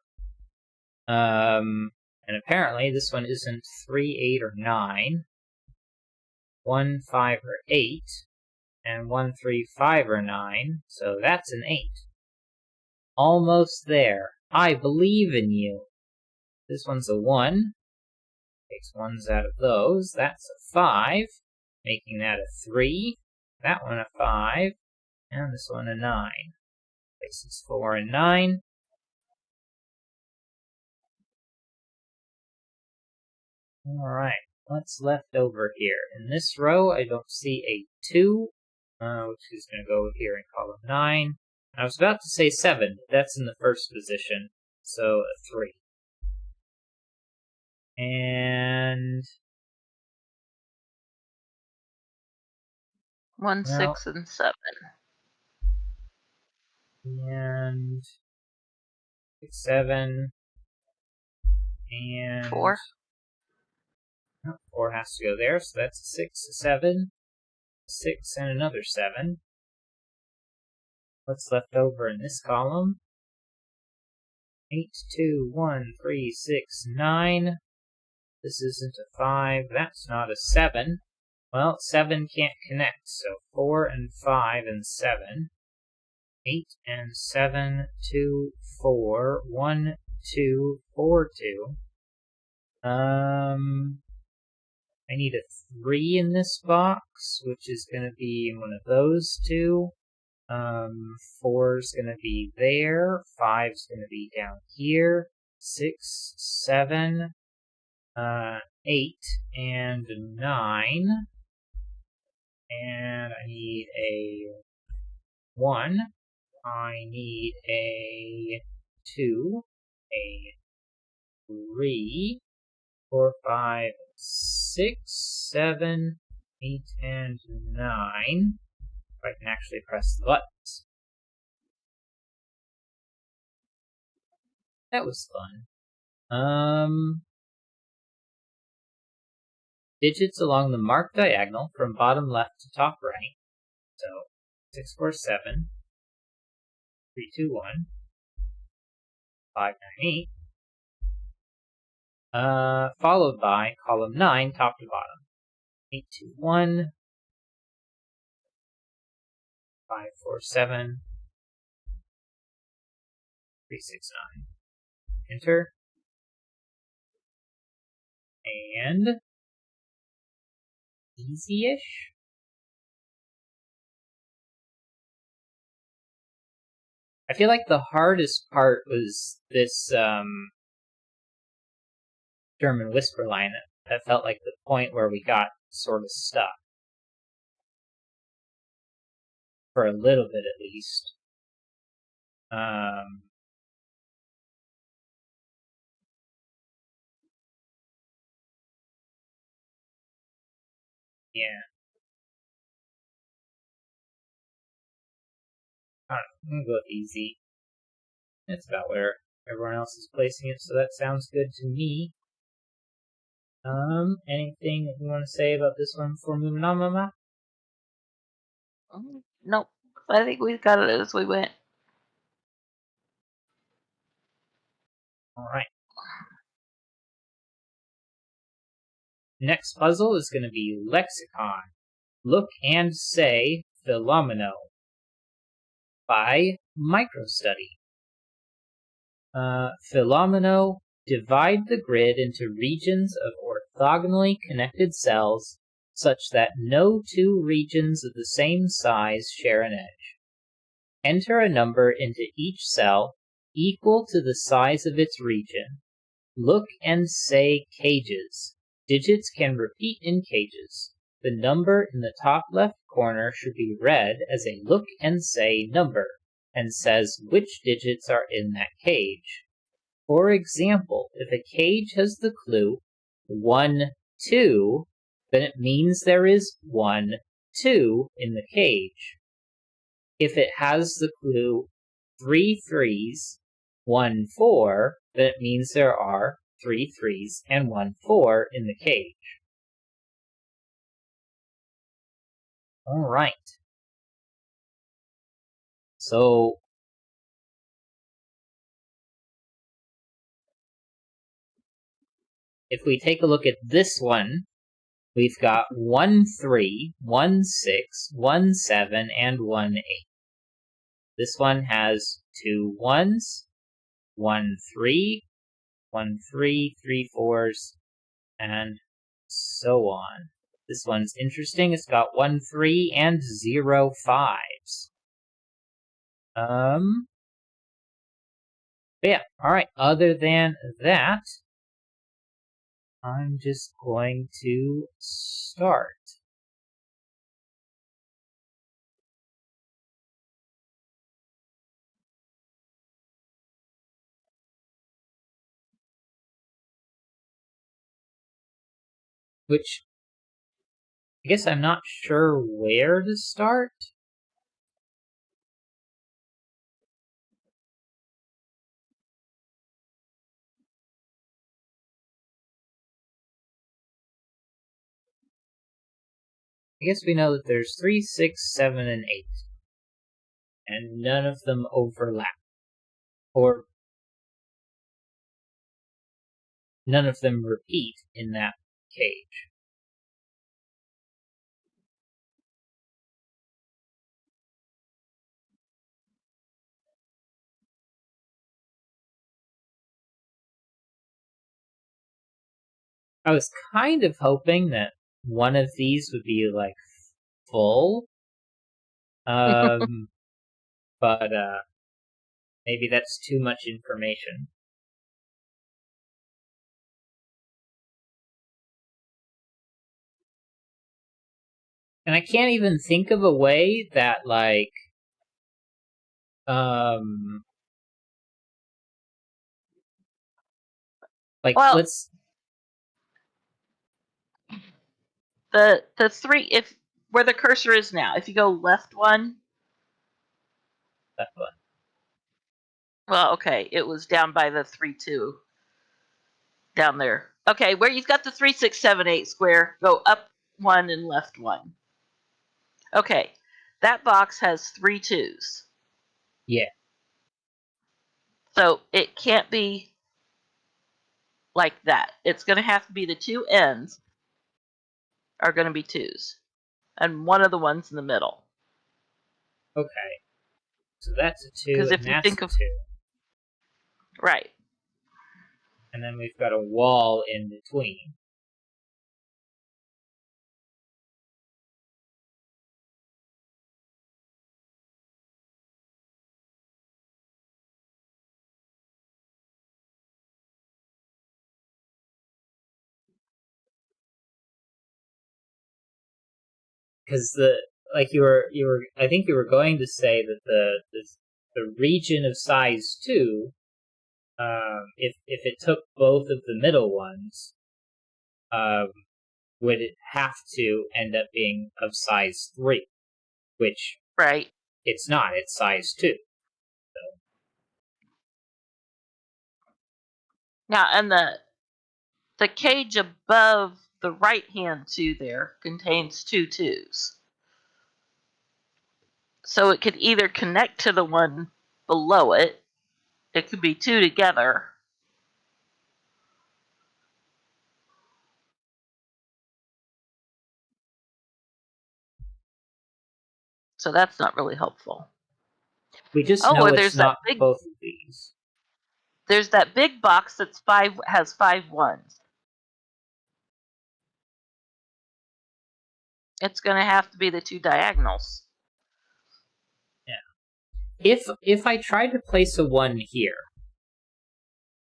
And apparently this one isn't 3, 8, or 9. 1, 5, or 8. And 1, 3, 5, or 9. So that's an 8. Almost there. I believe in you. This one's a 1. Takes 1s out of those. That's a 5. Making that a 3. That one a 5. And this one a 9. Places 4 and 9. Alright, what's left over here? In this row, I don't see a 2, which is going to go here in column 9. I was about to say 7, but that's in the first position, so a 3. And 1, 6, and 7. And 6, 7. And 4. 4 has to go there, so that's a 6, a 7, a 6, and another 7. What's left over in this column? 8, 2, 1, 3, 6, 9. This isn't a 5. That's not a 7. Well, 7 can't connect, so 4 and 5 and 7. 8 and 7, 2, 4, 1, 2, 4, 2. I need a 3 in this box, which is going to be in one of those two. 4's going to be there. 5's going to be down here. 6, 7, 8, and 9. And I need a 1. I need a 2, a 3, 4, 5, 6, 7, 8, and 9. If I can actually press the buttons. That was fun. Digits along the marked diagonal from bottom left to top right. So 6, 4, 7, 3, 2, 1, 5, 9, 8. Followed by column 9, top to bottom. 8, 2, 1, 5, 4, 7, 3, 6, 9. Enter. And easy-ish. I feel like the hardest part was this German whisper line that felt like the point where we got sort of stuck. For a little bit at least. Yeah. Alright, I'm gonna go with easy. That's about where everyone else is placing it, so that sounds good to me. Anything that you want to say about this one before moving on, Mama? Nope. I think we got it as we went. Alright. Next puzzle is going to be Lexicon. Look and Say Philomeno by Microstudy. Philomeno, divide the grid into regions of orthogonally connected cells such that no two regions of the same size share an edge. Enter a number into each cell equal to the size of its region. Look and say cages. Digits can repeat in cages. The number in the top left corner should be read as a look and say number, and says which digits are in that cage. For example, if a cage has the clue 1, 2, then it means there is 1, 2 in the cage. If it has the clue 3 3s, 1 4, then it means there are 3 3s and 1 4 in the cage. Alright. So if we take a look at this one, we've got 1 3, 1 6, 1 7, and 1 8. This one has 2 1s, 1 3, 1 3, 3 4s, and so on. This one's interesting. It's got 1 3 and 0 5s. But yeah, alright. Other than that, I'm just going to start. Which, I guess I'm not sure where to start. I guess we know that there's 3, 6, 7, and 8. And none of them overlap. Or none of them repeat in that cage. I was kind of hoping that one of these would be like full. But maybe that's too much information. And I can't even think of a way that like Well, let's the 3, if where the cursor is now, if you go left one, left one. well, okay, it was down by the 3 2 down there. Okay, where you've got the 3 6 7 8 square, go up one and left one. Okay, that box has 3 2s. Yeah. So it can't be like that. It's going to have to be the two ends are going to be 2s, and one of the ones in the middle. Okay. So that's a 2, Because if and you that's think a of 2. right, And then we've got a wall in between. Because I think you were going to say that the region of size 2, if it took both of the middle ones, would it have to end up being of size 3, which right. it's not. It's size 2. Now, and the cage above the right hand 2 there contains 2 2s. So it could either connect to the one below it. It could be 2 together. So that's not really helpful. We just know it's not both of these. There's that big box that's has 5 1s. It's going to have to be the two diagonals. Yeah. If I try to place a 1 here,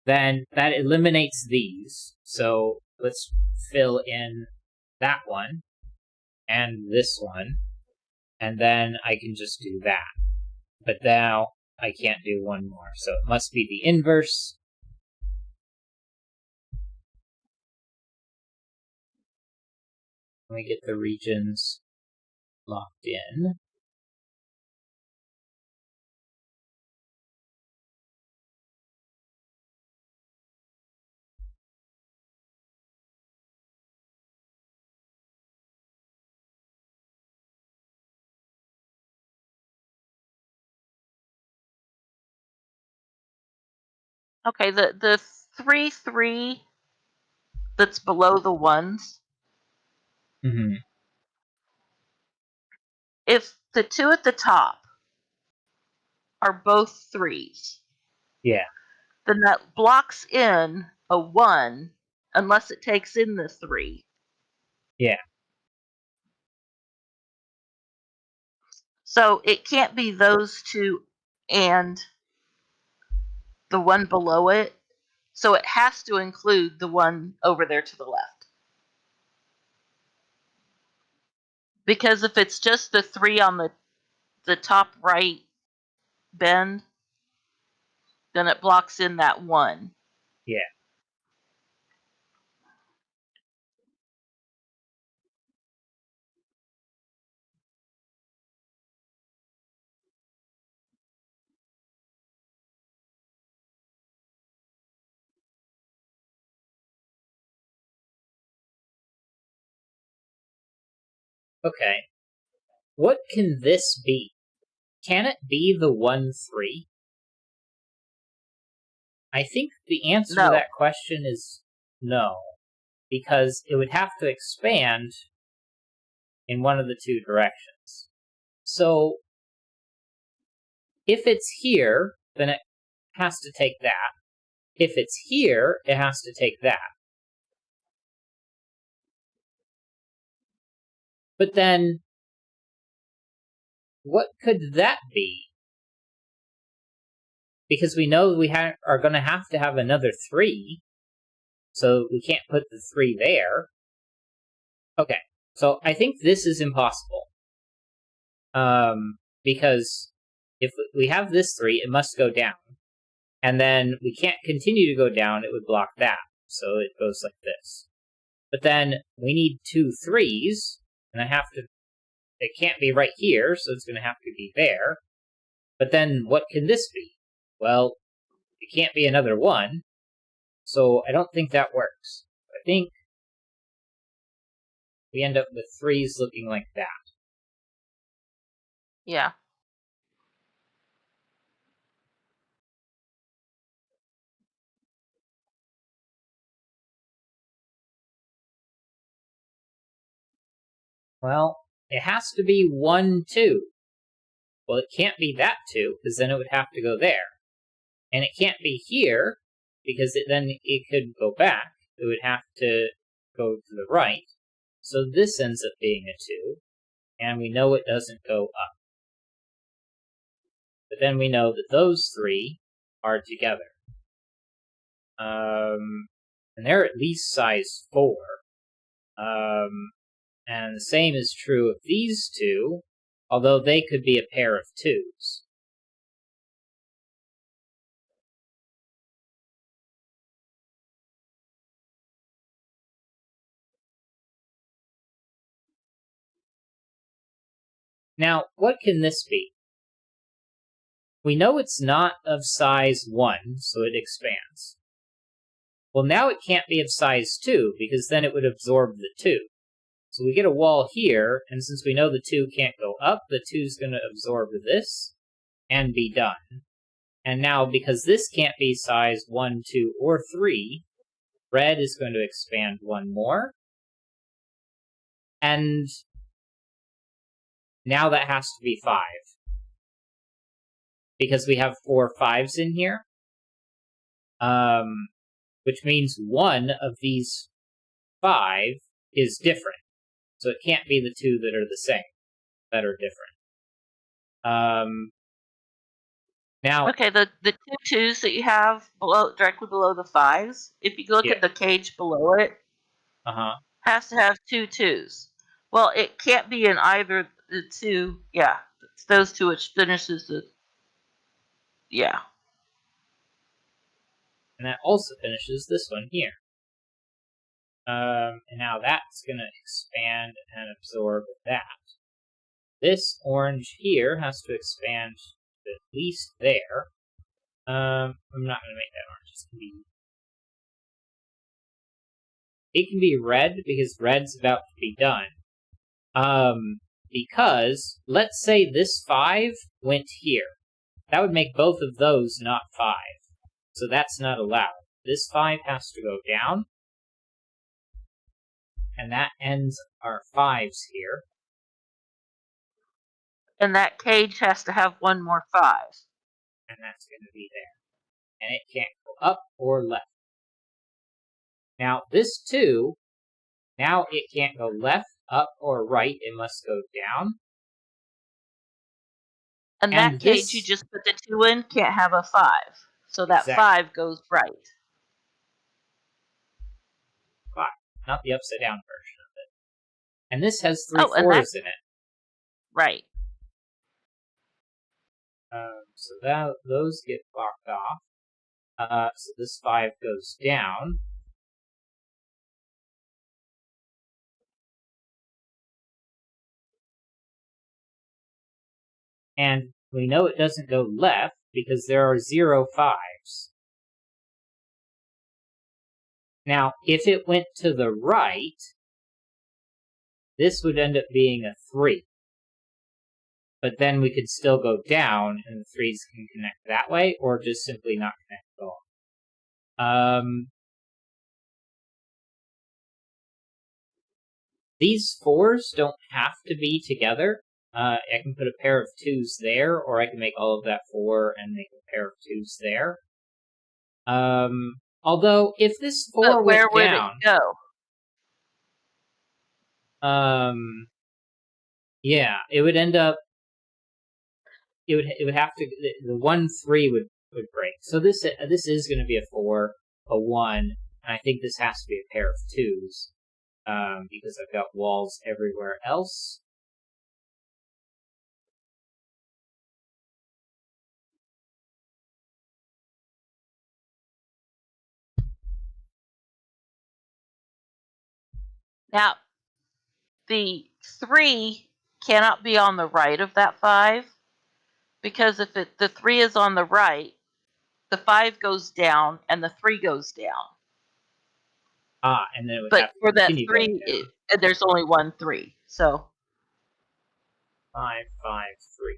then that eliminates these. So let's fill in that one and this one, and then I can just do that. But now I can't do one more, so it must be the inverse. Let me get the regions locked in. Okay, the 3, 3 that's below the ones. Mm-hmm. If the two at the top are both 3s, Yeah. then that blocks in a 1 unless it takes in the 3. Yeah. So it can't be those two and the one below it. So it has to include the one over there to the left. Because if it's just the 3 on the top right bend, then it blocks in that 1. Yeah. Okay. What can this be? Can it be the 1, 3? I think the answer to No. that question is no, because it would have to expand in one of the two directions. So, if it's here, then it has to take that. If it's here, it has to take that. But then, what could that be? Because we know we are going to have another 3, so we can't put the 3 there. Okay, so I think this is impossible. Because if we have this 3, it must go down. And then we can't continue to go down, it would block that. So it goes like this. But then we need 2 3s, and it can't be right here, so it's going to have to be there. But then what can this be? Well, it can't be another 1, so I don't think that works. I think we end up with 3s looking like that. Yeah. Well, it has to be 1 2. Well, it can't be that 2, because then it would have to go there. And it can't be here, because then it could go back. It would have to go to the right. So this ends up being a 2, and we know it doesn't go up. But then we know that those 3 are together. And they're at least size 4. And the same is true of these 2, although they could be a pair of 2s. Now, what can this be? We know it's not of size 1, so it expands. Well, now it can't be of size 2, because then it would absorb the 2. So we get a wall here, and since we know the 2 can't go up, the 2's going to absorb this, and be done. And now, because this can't be size 1, 2, or 3, red is going to expand 1 more. And now that has to be 5. Because we have 4 5s in here. Which means one of these 5 is different. So it can't be the two that are the same, that are different. Now, okay, the two twos that you have directly below the fives, if you look yeah, at the cage below it, has to have two twos. Well, it can't be in either the two. Yeah, it's those two which finishes the. Yeah. And that also finishes this one here. And now that's going to expand and absorb that. This orange here has to expand to at least there. I'm not going to make that orange. It can be red because red's about to be done. Because let's say this 5 went here. That would make both of those not 5. So that's not allowed. This 5 has to go down. And that ends our 5s here. And that cage has to have one more 5. And that's going to be there. And it can't go up or left. Now, this 2, now it can't go left, up, or right. It must go down. And that cage you just put the 2 in can't have a 5. So that exactly. 5 goes right. 5, not the upside down version of it. And this has 3 4s in it. Right. So those get blocked off. So this 5 goes down. And we know it doesn't go left because there are 0 5s. Now, if it went to the right, this would end up being a 3. But then we could still go down, and the 3s can connect that way, or just simply not connect at all. These 4s don't have to be together. I can put a pair of 2s there, or I can make all of that 4 and make a pair of 2s there. Although, if this 4 went down... Where would it go? Yeah, it would end up... It would have to... The 1 3 would break. So this is going to be a 4, a 1, and I think this has to be a pair of 2s. Because I've got walls everywhere else. Now, the 3 cannot be on the right of that 5, because if the 3 is on the right, the 5 goes down and the 3 goes down. And then it would have to for that continue 3, there's only one 3. So 5 5 3.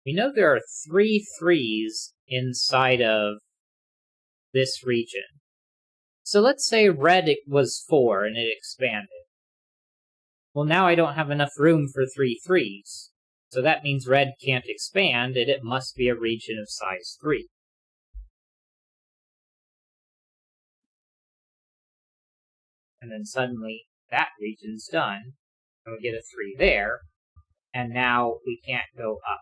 We know there are 3 3s inside of this region. So let's say red was 4 and it expanded. Well, now I don't have enough room for 3 3s. So that means red can't expand, and it must be a region of size 3. And then suddenly that region's done, and we get a 3 there, and now we can't go up.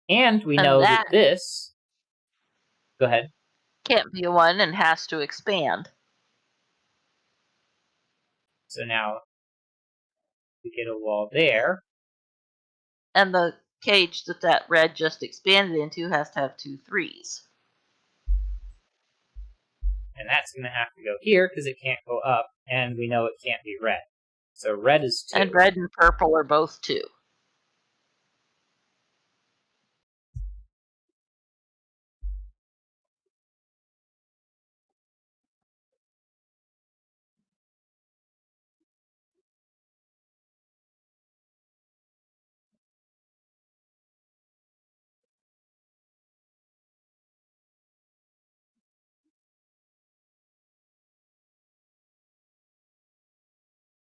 And we know that this... Go ahead. Can't be a 1 and has to expand. So now we get a wall there. And the cage that red just expanded into has to have 2 3s. And that's going to have to go here because it can't go up, and we know it can't be red. So red is 2. And red and purple are both 2.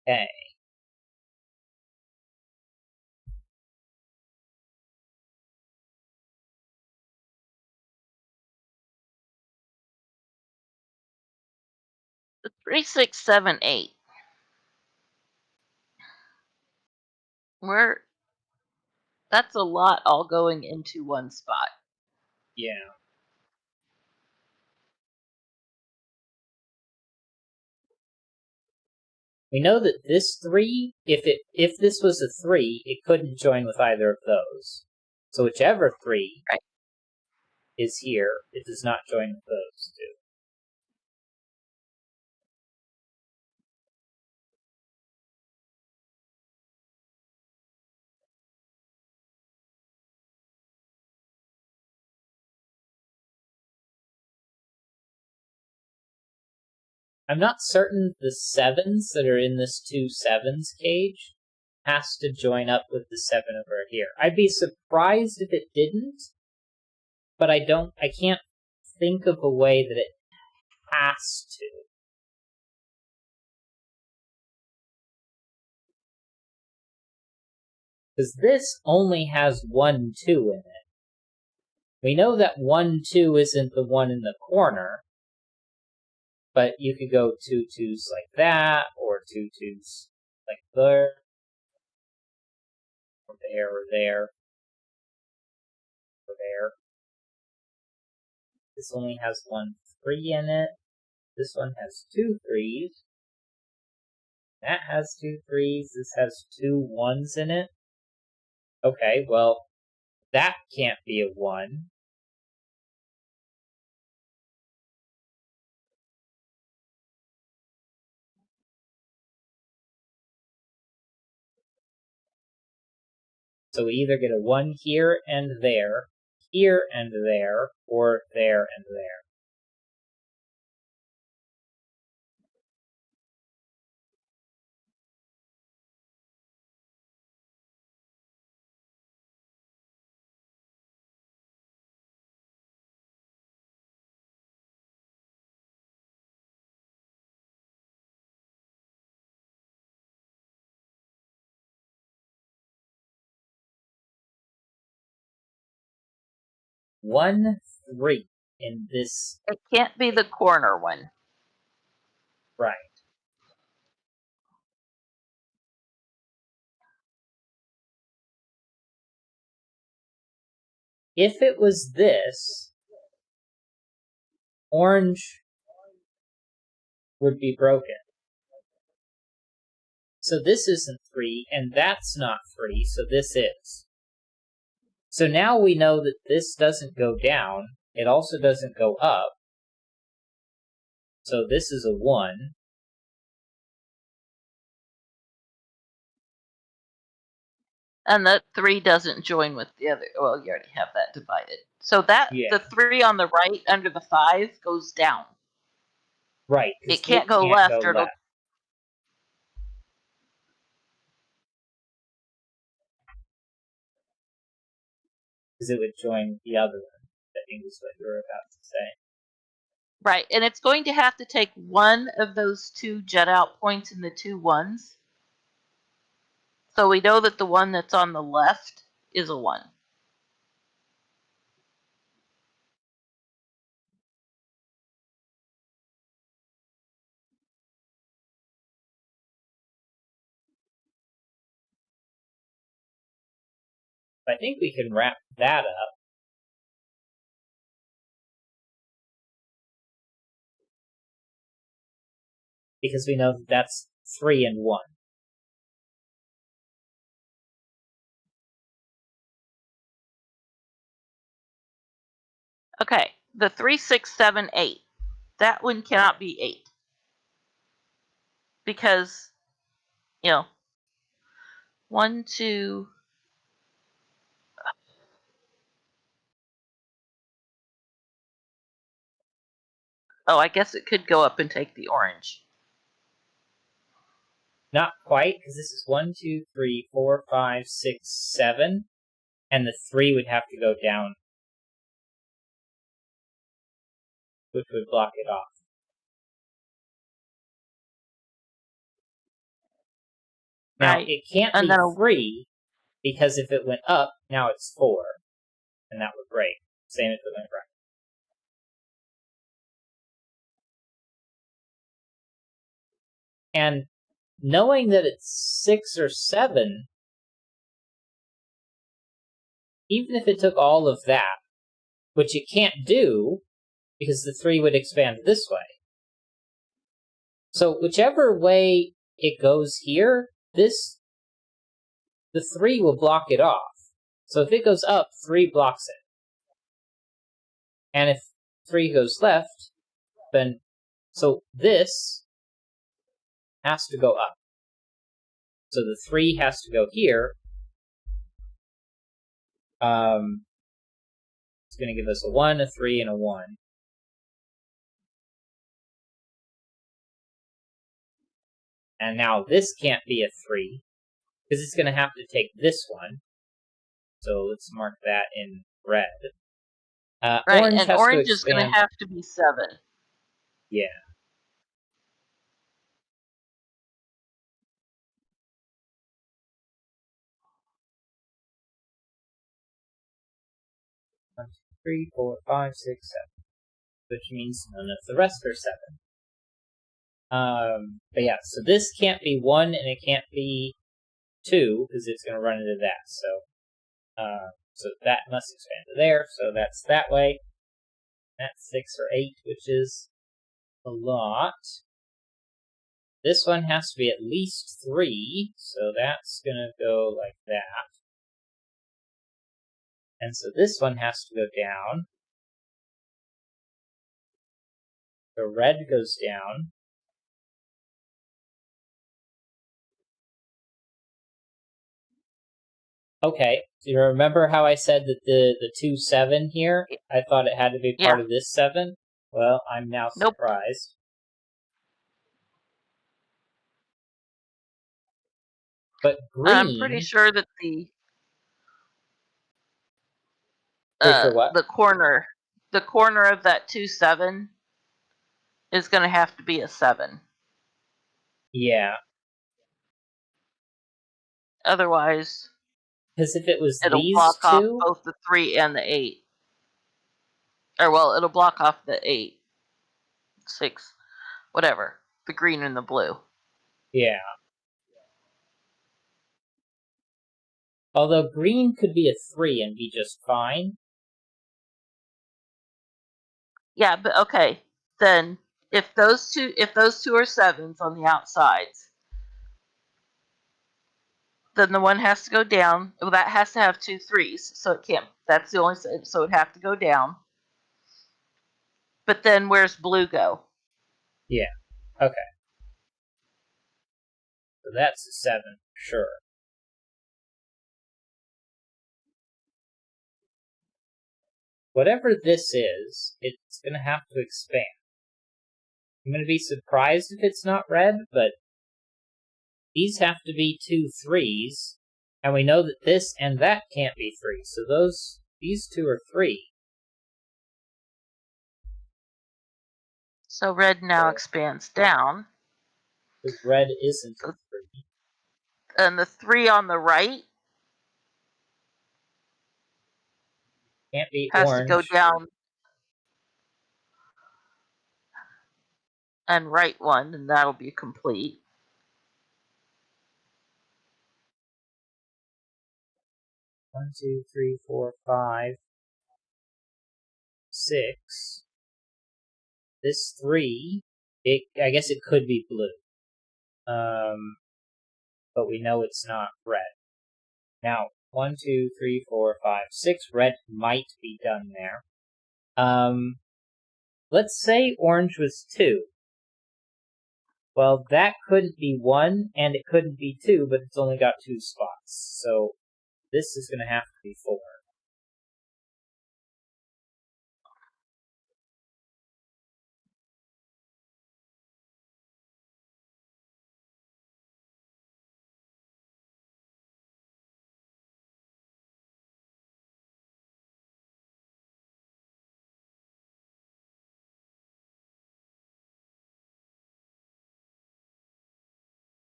Okay. The 3, 6, 7, 8. We're That's a lot all going into one spot. Yeah. We know that this 3, if this was a 3, it couldn't join with either of those. So whichever 3 Right. is here, it does not join with those 2. I'm not certain the 7s that are in this 2 7s cage has to join up with the 7 over here. I'd be surprised if it didn't, but I can't think of a way that it has to. Because this only has 1, 2 in it. We know that 1, 2 isn't the one in the corner, but you could go 2 2s like that, or 2 2s like there, or there, or there, or there. This only has 1 3 in it. This one has 2 3s. That has 2 3s. This has 2 1s in it. Okay, well, that can't be a 1. So we either get a 1 here and there, or there and there. One 3 in this. It can't be the corner one. Right. If it was this, orange would be broken. So this isn't 3, and that's not 3, so this is. So now we know that this doesn't go down, it also doesn't go up. So this is a 1. And that 3 doesn't join with the other. Well, you already have that divided. So Yeah. the 3 on the right under the 5 goes down. Right. It can't go left, or it'll. Because it would join the other one, I think is what you were about to say. Right, and it's going to have to take one of those 2 jut out points in the 2 1s. So we know that the one that's on the left is a 1. I think we can wrap that up. Because we know that that's 3 and 1. Okay, the 3, 6, 7, 8. That one cannot be 8. Because, 1, 2. Oh, I guess it could go up and take the orange. Not quite, because this is 1, 2, 3, 4, 5, 6, 7. And the 3 would have to go down, which would block it off. Now, Right. it can't And be then 3, because if it went up, now it's 4, and that would break. Same if it went right. And knowing that it's 6 or 7, even if it took all of that, which it can't do, because the 3 would expand this way. So whichever way it goes here, the 3 will block it off. So if it goes up, 3 blocks it. And if 3 goes left, then, so this has to go up. So the 3 has to go here. It's going to give us a 1, a 3, and a 1. And now this can't be a 3, because it's going to have to take this one. So let's mark that in red. right, Orange and has orange to is going to expand. have to be 7. Yeah. One, two, 3, 4, 5, 6, 7. Which means none of the rest are 7. But yeah, so this can't be 1 and it can't be 2 because it's going to run into that. So that must expand to there. So that's that way. That's 6 or 8, which is a lot. This one has to be at least 3, so that's going to go like that. And so this one has to go down. So red goes down. Okay, do you remember how I said that the 2, 7 here? I thought it had to be part Yeah. of this 7? Well, I'm now Nope. surprised. But I'm pretty green... sure that the Pretty sure what? the corner of that 2, 7 is going to have to be a 7. Yeah, Otherwise, because if it was it'll these block off 2... both the 3 and the 8. Or, well, it'll block off the 8, 6, whatever. The green and the blue. Yeah. Although green could be a 3 and be just fine. Yeah, but okay. Then if those two are 7s on the outsides, then the one has to go down. Well, that has to have 2 3s, so it can't. That's the only. So it'd have to go down. But then where's blue go? Yeah, okay. So that's a 7, sure. Whatever this is, it's going to have to expand. I'm going to be surprised if it's not red, but these have to be 2 3s, and we know that this and that can't be 3, so these 2 are 3. So red now expands down. Because red isn't a 3. And the 3 on the right Can't be has orange. to go down and right one, and that'll be complete. One, 2, 3, 4, 5, 6. This 3, I guess it could be blue. But we know it's not red. Now, 1, 2, 3, 4, 5, 6. Red might be done there. Let's say orange was 2. Well, that couldn't be 1, and it couldn't be 2, but it's only got 2 spots. So this is going to have to be 4.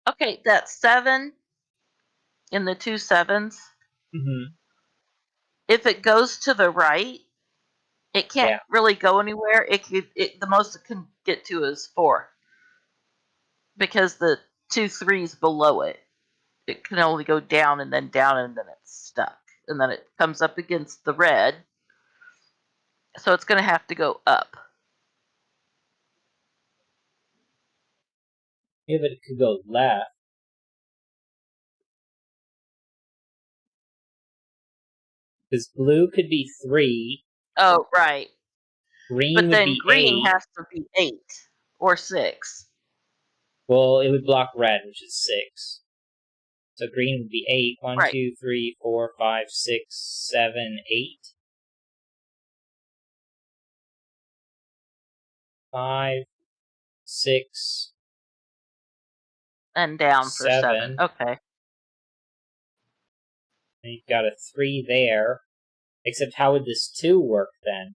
Okay, that's 7, in the 2 sevens, Mm-hmm. if it goes to the right, it can't Yeah. really go anywhere. The most it can get to is 4 because the 2 threes below it. It can only go down and then it's stuck. And then it comes up against the red. So it's going to have to go up. Yeah, but it could go left. Because blue could be 3. Oh, right. Green But would then be green 8. has to be 8 or 6. Well, it would block red, which is 6. So green would be 8. 1, Right. 2, 3, 4, 5, 6, 7, 8. 5, 6, And down for 7. 7. Okay. And you've got a 3 there. Except how would this 2 work then?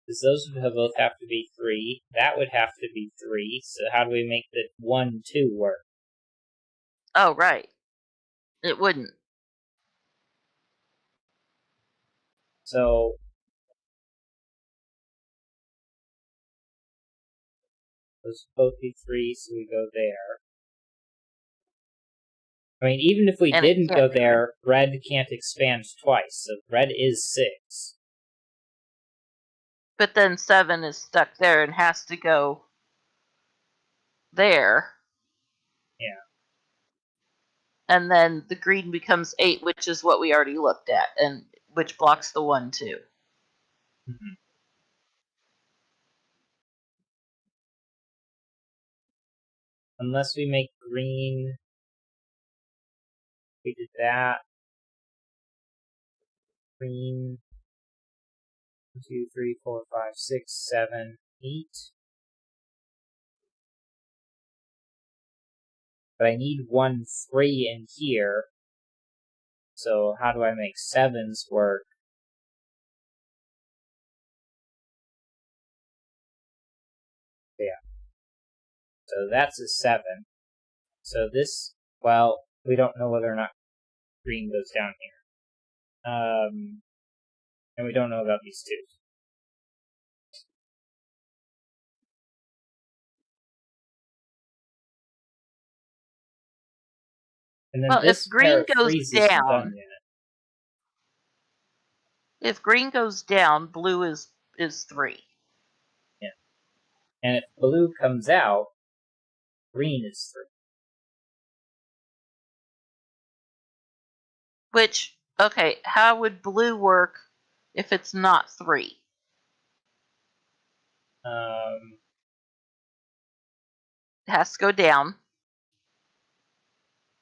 Because those would both have to be 3. That would have to be 3. So how do we make the 1, 2 work? Oh, right. It wouldn't. So those would both be 3, so we go there. I mean, even if we And it didn't can't go go there, red can't expand twice, so red is 6. But then 7 is stuck there and has to go there. Yeah. And then the green becomes 8, which is what we already looked at, and which blocks the 1, 2. Mm-hmm. Unless we make green, we did that. Green, 1, 2, 3, 4, 5, 6, 7, 8. But I need 1, 3 in here. So how do I make 7s work? Yeah. So that's a 7. So this, well, we don't know whether or not green goes down here. And we don't know about these 2. And then Well, if this pair green of goes 3s isn't done down, yet. blue is 3. Yeah. And if blue comes out, green is 3. Which, okay, how would blue work if it's not 3? It has to go down.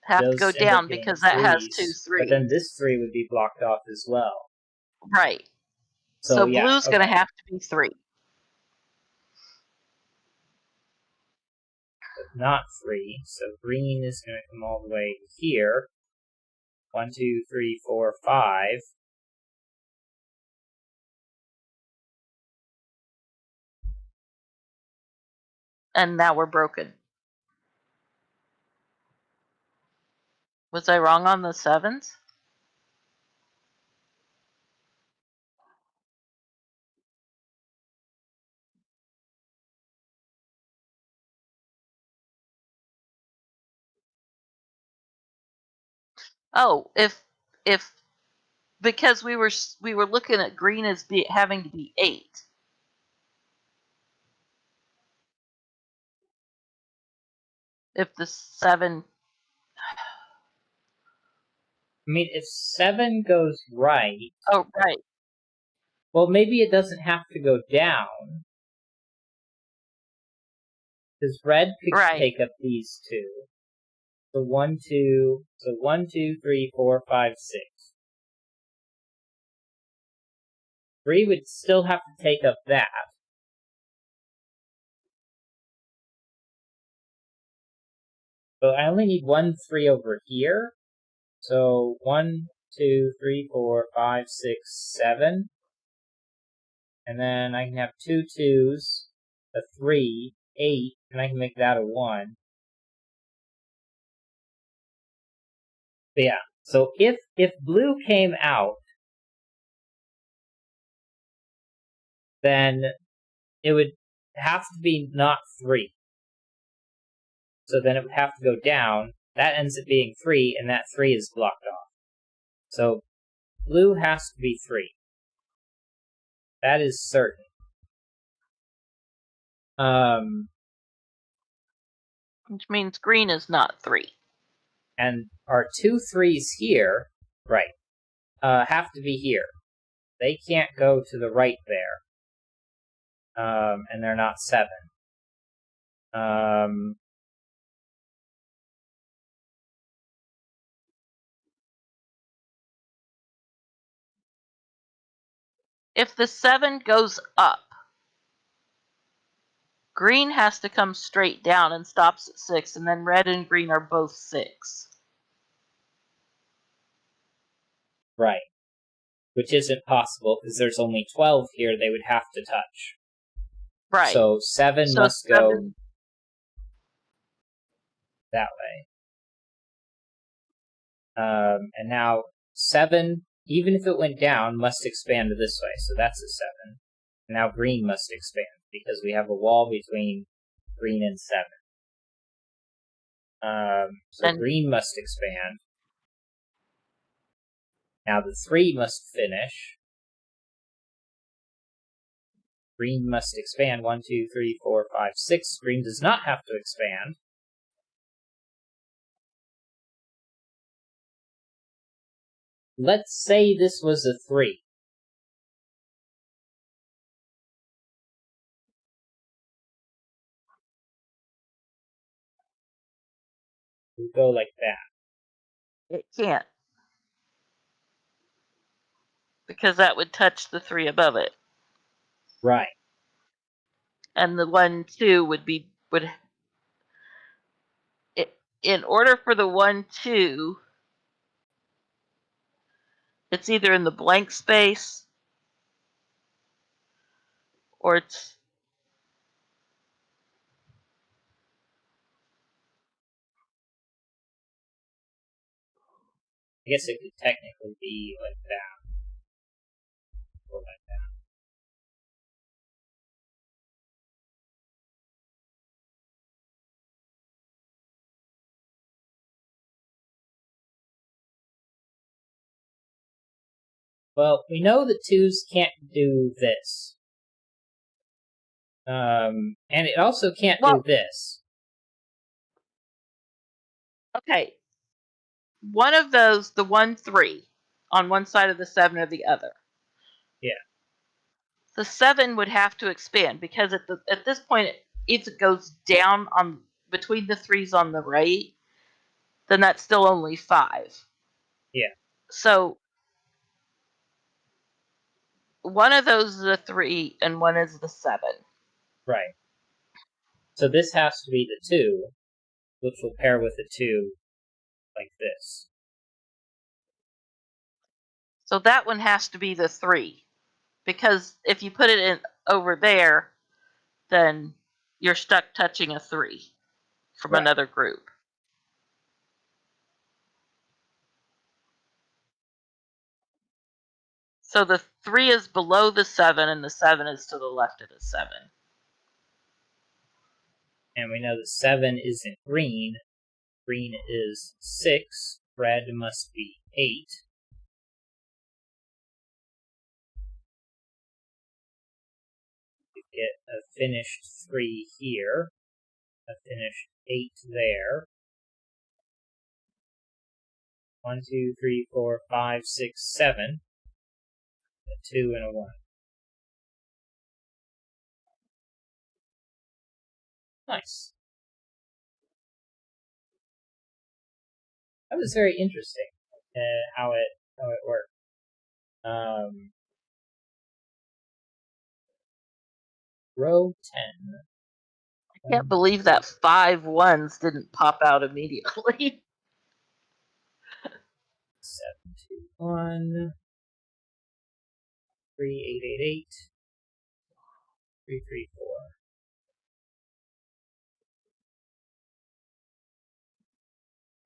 Have to go Those end up down being because that has 2 3s. But 3s. then this 3 would be blocked off as well. Right. So So yeah, blue's okay. going to have to be 3. But not 3. So green is going to come all the way here. 1, 2, 3, 4, 5. And now we're broken. Was I wrong on the 7s? Oh, if because we were looking at green as having to be 8. If the 7, I mean, if 7 goes right, oh right, well, maybe it doesn't have to go down. Because red could right. take up these 2. So 1, 2, so 1, 2, 3, 4, 5, 6. 3 would still have to take up that. So I only need 1, 3 over here. So 1, 2, 3, 4, 5, 6, 7. And then I can have 2 2s, a 3, 8, and I can make that a 1. But yeah, so if blue came out, then it would have to be not 3. So then it would have to go down. That ends up being 3, and that 3 is blocked off. So blue has to be 3. That is certain. Which means green is not 3. And our 2 3s here, right, have to be here. They can't go to the right there. And they're not 7. If the 7 goes up, green has to come straight down and stops at 6, and then red and green are both 6. Right. Which isn't possible, because there's only 12 here they would have to touch. Right. So 7 So must 7... go that way. And now 7, even if it went down, must expand this way. So that's a 7. Now green must expand, because we have a wall between green and 7. So green must expand. Now the 3 must finish. Green must expand. 1, 2, 3, 4, 5, 6. Green does not have to expand. Let's say this was a 3. We'll go like that. It can't. Because that would touch the 3 above it. Right. And the 1, 2 would in order for the 1, 2, it's either in the blank space or it's... I guess it could technically be like that. Or like that. Well, we know that 2s can't do this. And it also can't do this. Okay. One of those, the 1, 3, on one side of the 7 or the other. Yeah. The 7 would have to expand, because at this point, if it goes down on between the 3s on the right, then that's still only 5. Yeah. So one of those is a 3 and one is the 7. Right. So this has to be the 2, which will pair with the 2 like this. So that one has to be the 3. Because if you put it in over there, then you're stuck touching a 3 from another group. So the 3 is below the 7, and the 7 is to the left of the 7. And we know that 7 isn't green. Green is 6. Red must be 8. You get a finished 3 here. A finished 8 there. 1, 2, 3, 4, 5, 6, 7. A 2 and a 1. Nice. That was very interesting. How it worked. Row 10. I can't believe that 5 1s didn't pop out immediately. 7, 2, 1. 3, 8, 8, 8. 3, 3, 4.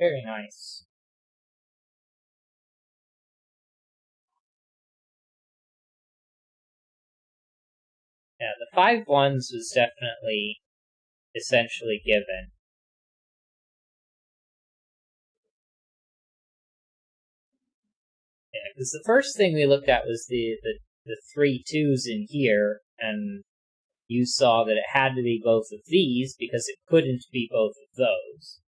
Very nice. Yeah, the 5 ones was definitely essentially given. Yeah, because the first thing we looked at was the 3 2s in here, and you saw that it had to be both of these because it couldn't be both of those.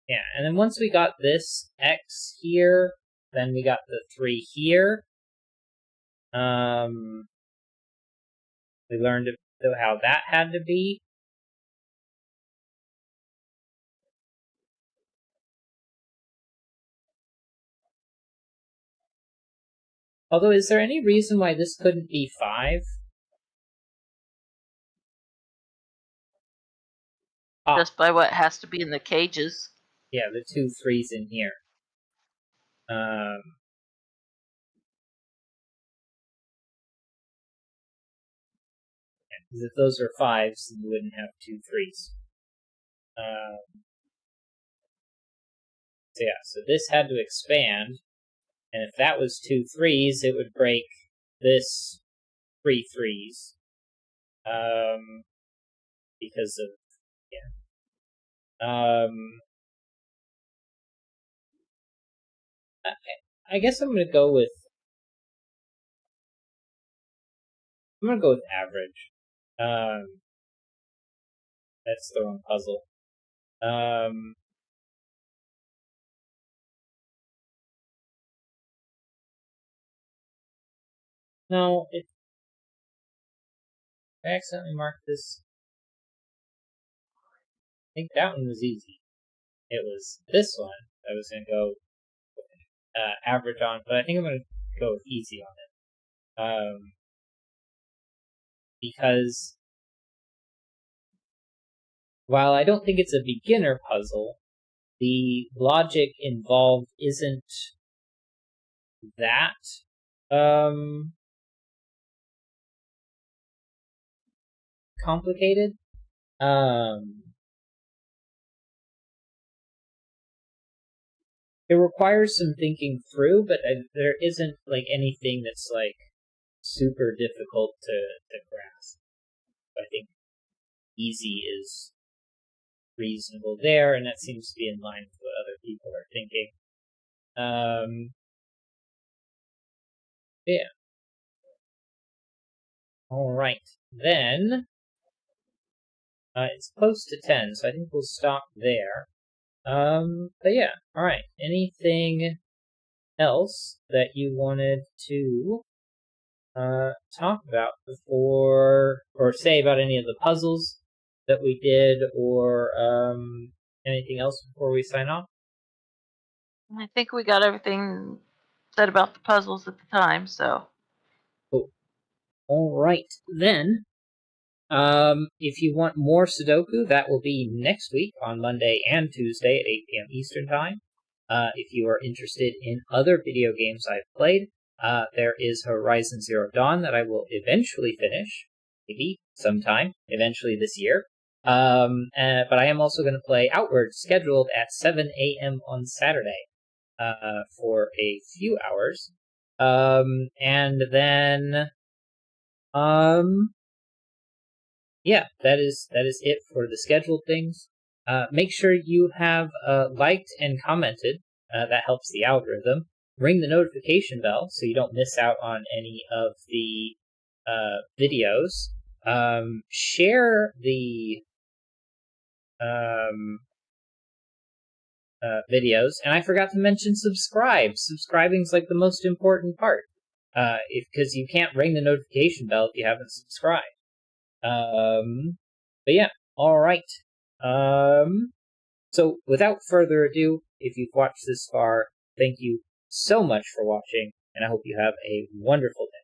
Yeah, and then once we got this X here, then we got the 3 here. We learned how that had to be. Although, is there any reason why this couldn't be 5? Just by what has to be in the cages. Yeah, the 2 3s in here. Because if those are 5s, then you wouldn't have 2 3s. So yeah, so this had to expand, and if that was 2 3s, it would break this 3 3s. Because of, yeah. I guess I'm gonna go with average. That's the wrong puzzle. No, I accidentally marked this. I think that one was easy. It was this one I was gonna go average on, but I think I'm gonna go with easy on it. Because while I don't think it's a beginner puzzle, the logic involved isn't that complicated. It requires some thinking through, but there isn't like anything that's like super difficult to grasp. I think easy is reasonable there, and that seems to be in line with what other people are thinking. Yeah. All right, then it's close to 10, so I think we'll stop there. But yeah, all right. Anything else that you wanted to talk about before, or say about any of the puzzles that we did, or anything else before we sign off? I think we got everything said about the puzzles at the time, so. Cool. All right, then. If you want more Sudoku, that will be next week on Monday and Tuesday at 8 p.m. Eastern Time. If you are interested in other video games I've played, there is Horizon Zero Dawn that I will eventually finish, maybe sometime, eventually this year. But I am also going to play Outward, scheduled at 7 a.m. on Saturday, for a few hours. And then, yeah, that is it for the scheduled things. Make sure you have liked and commented. That helps the algorithm. Ring the notification bell so you don't miss out on any of the videos. Share the videos, and I forgot to mention subscribe. Subscribing's like the most important part, because you can't ring the notification bell if you haven't subscribed. But yeah, all right. So without further ado, if you've watched this far, thank you so much for watching, and I hope you have a wonderful day.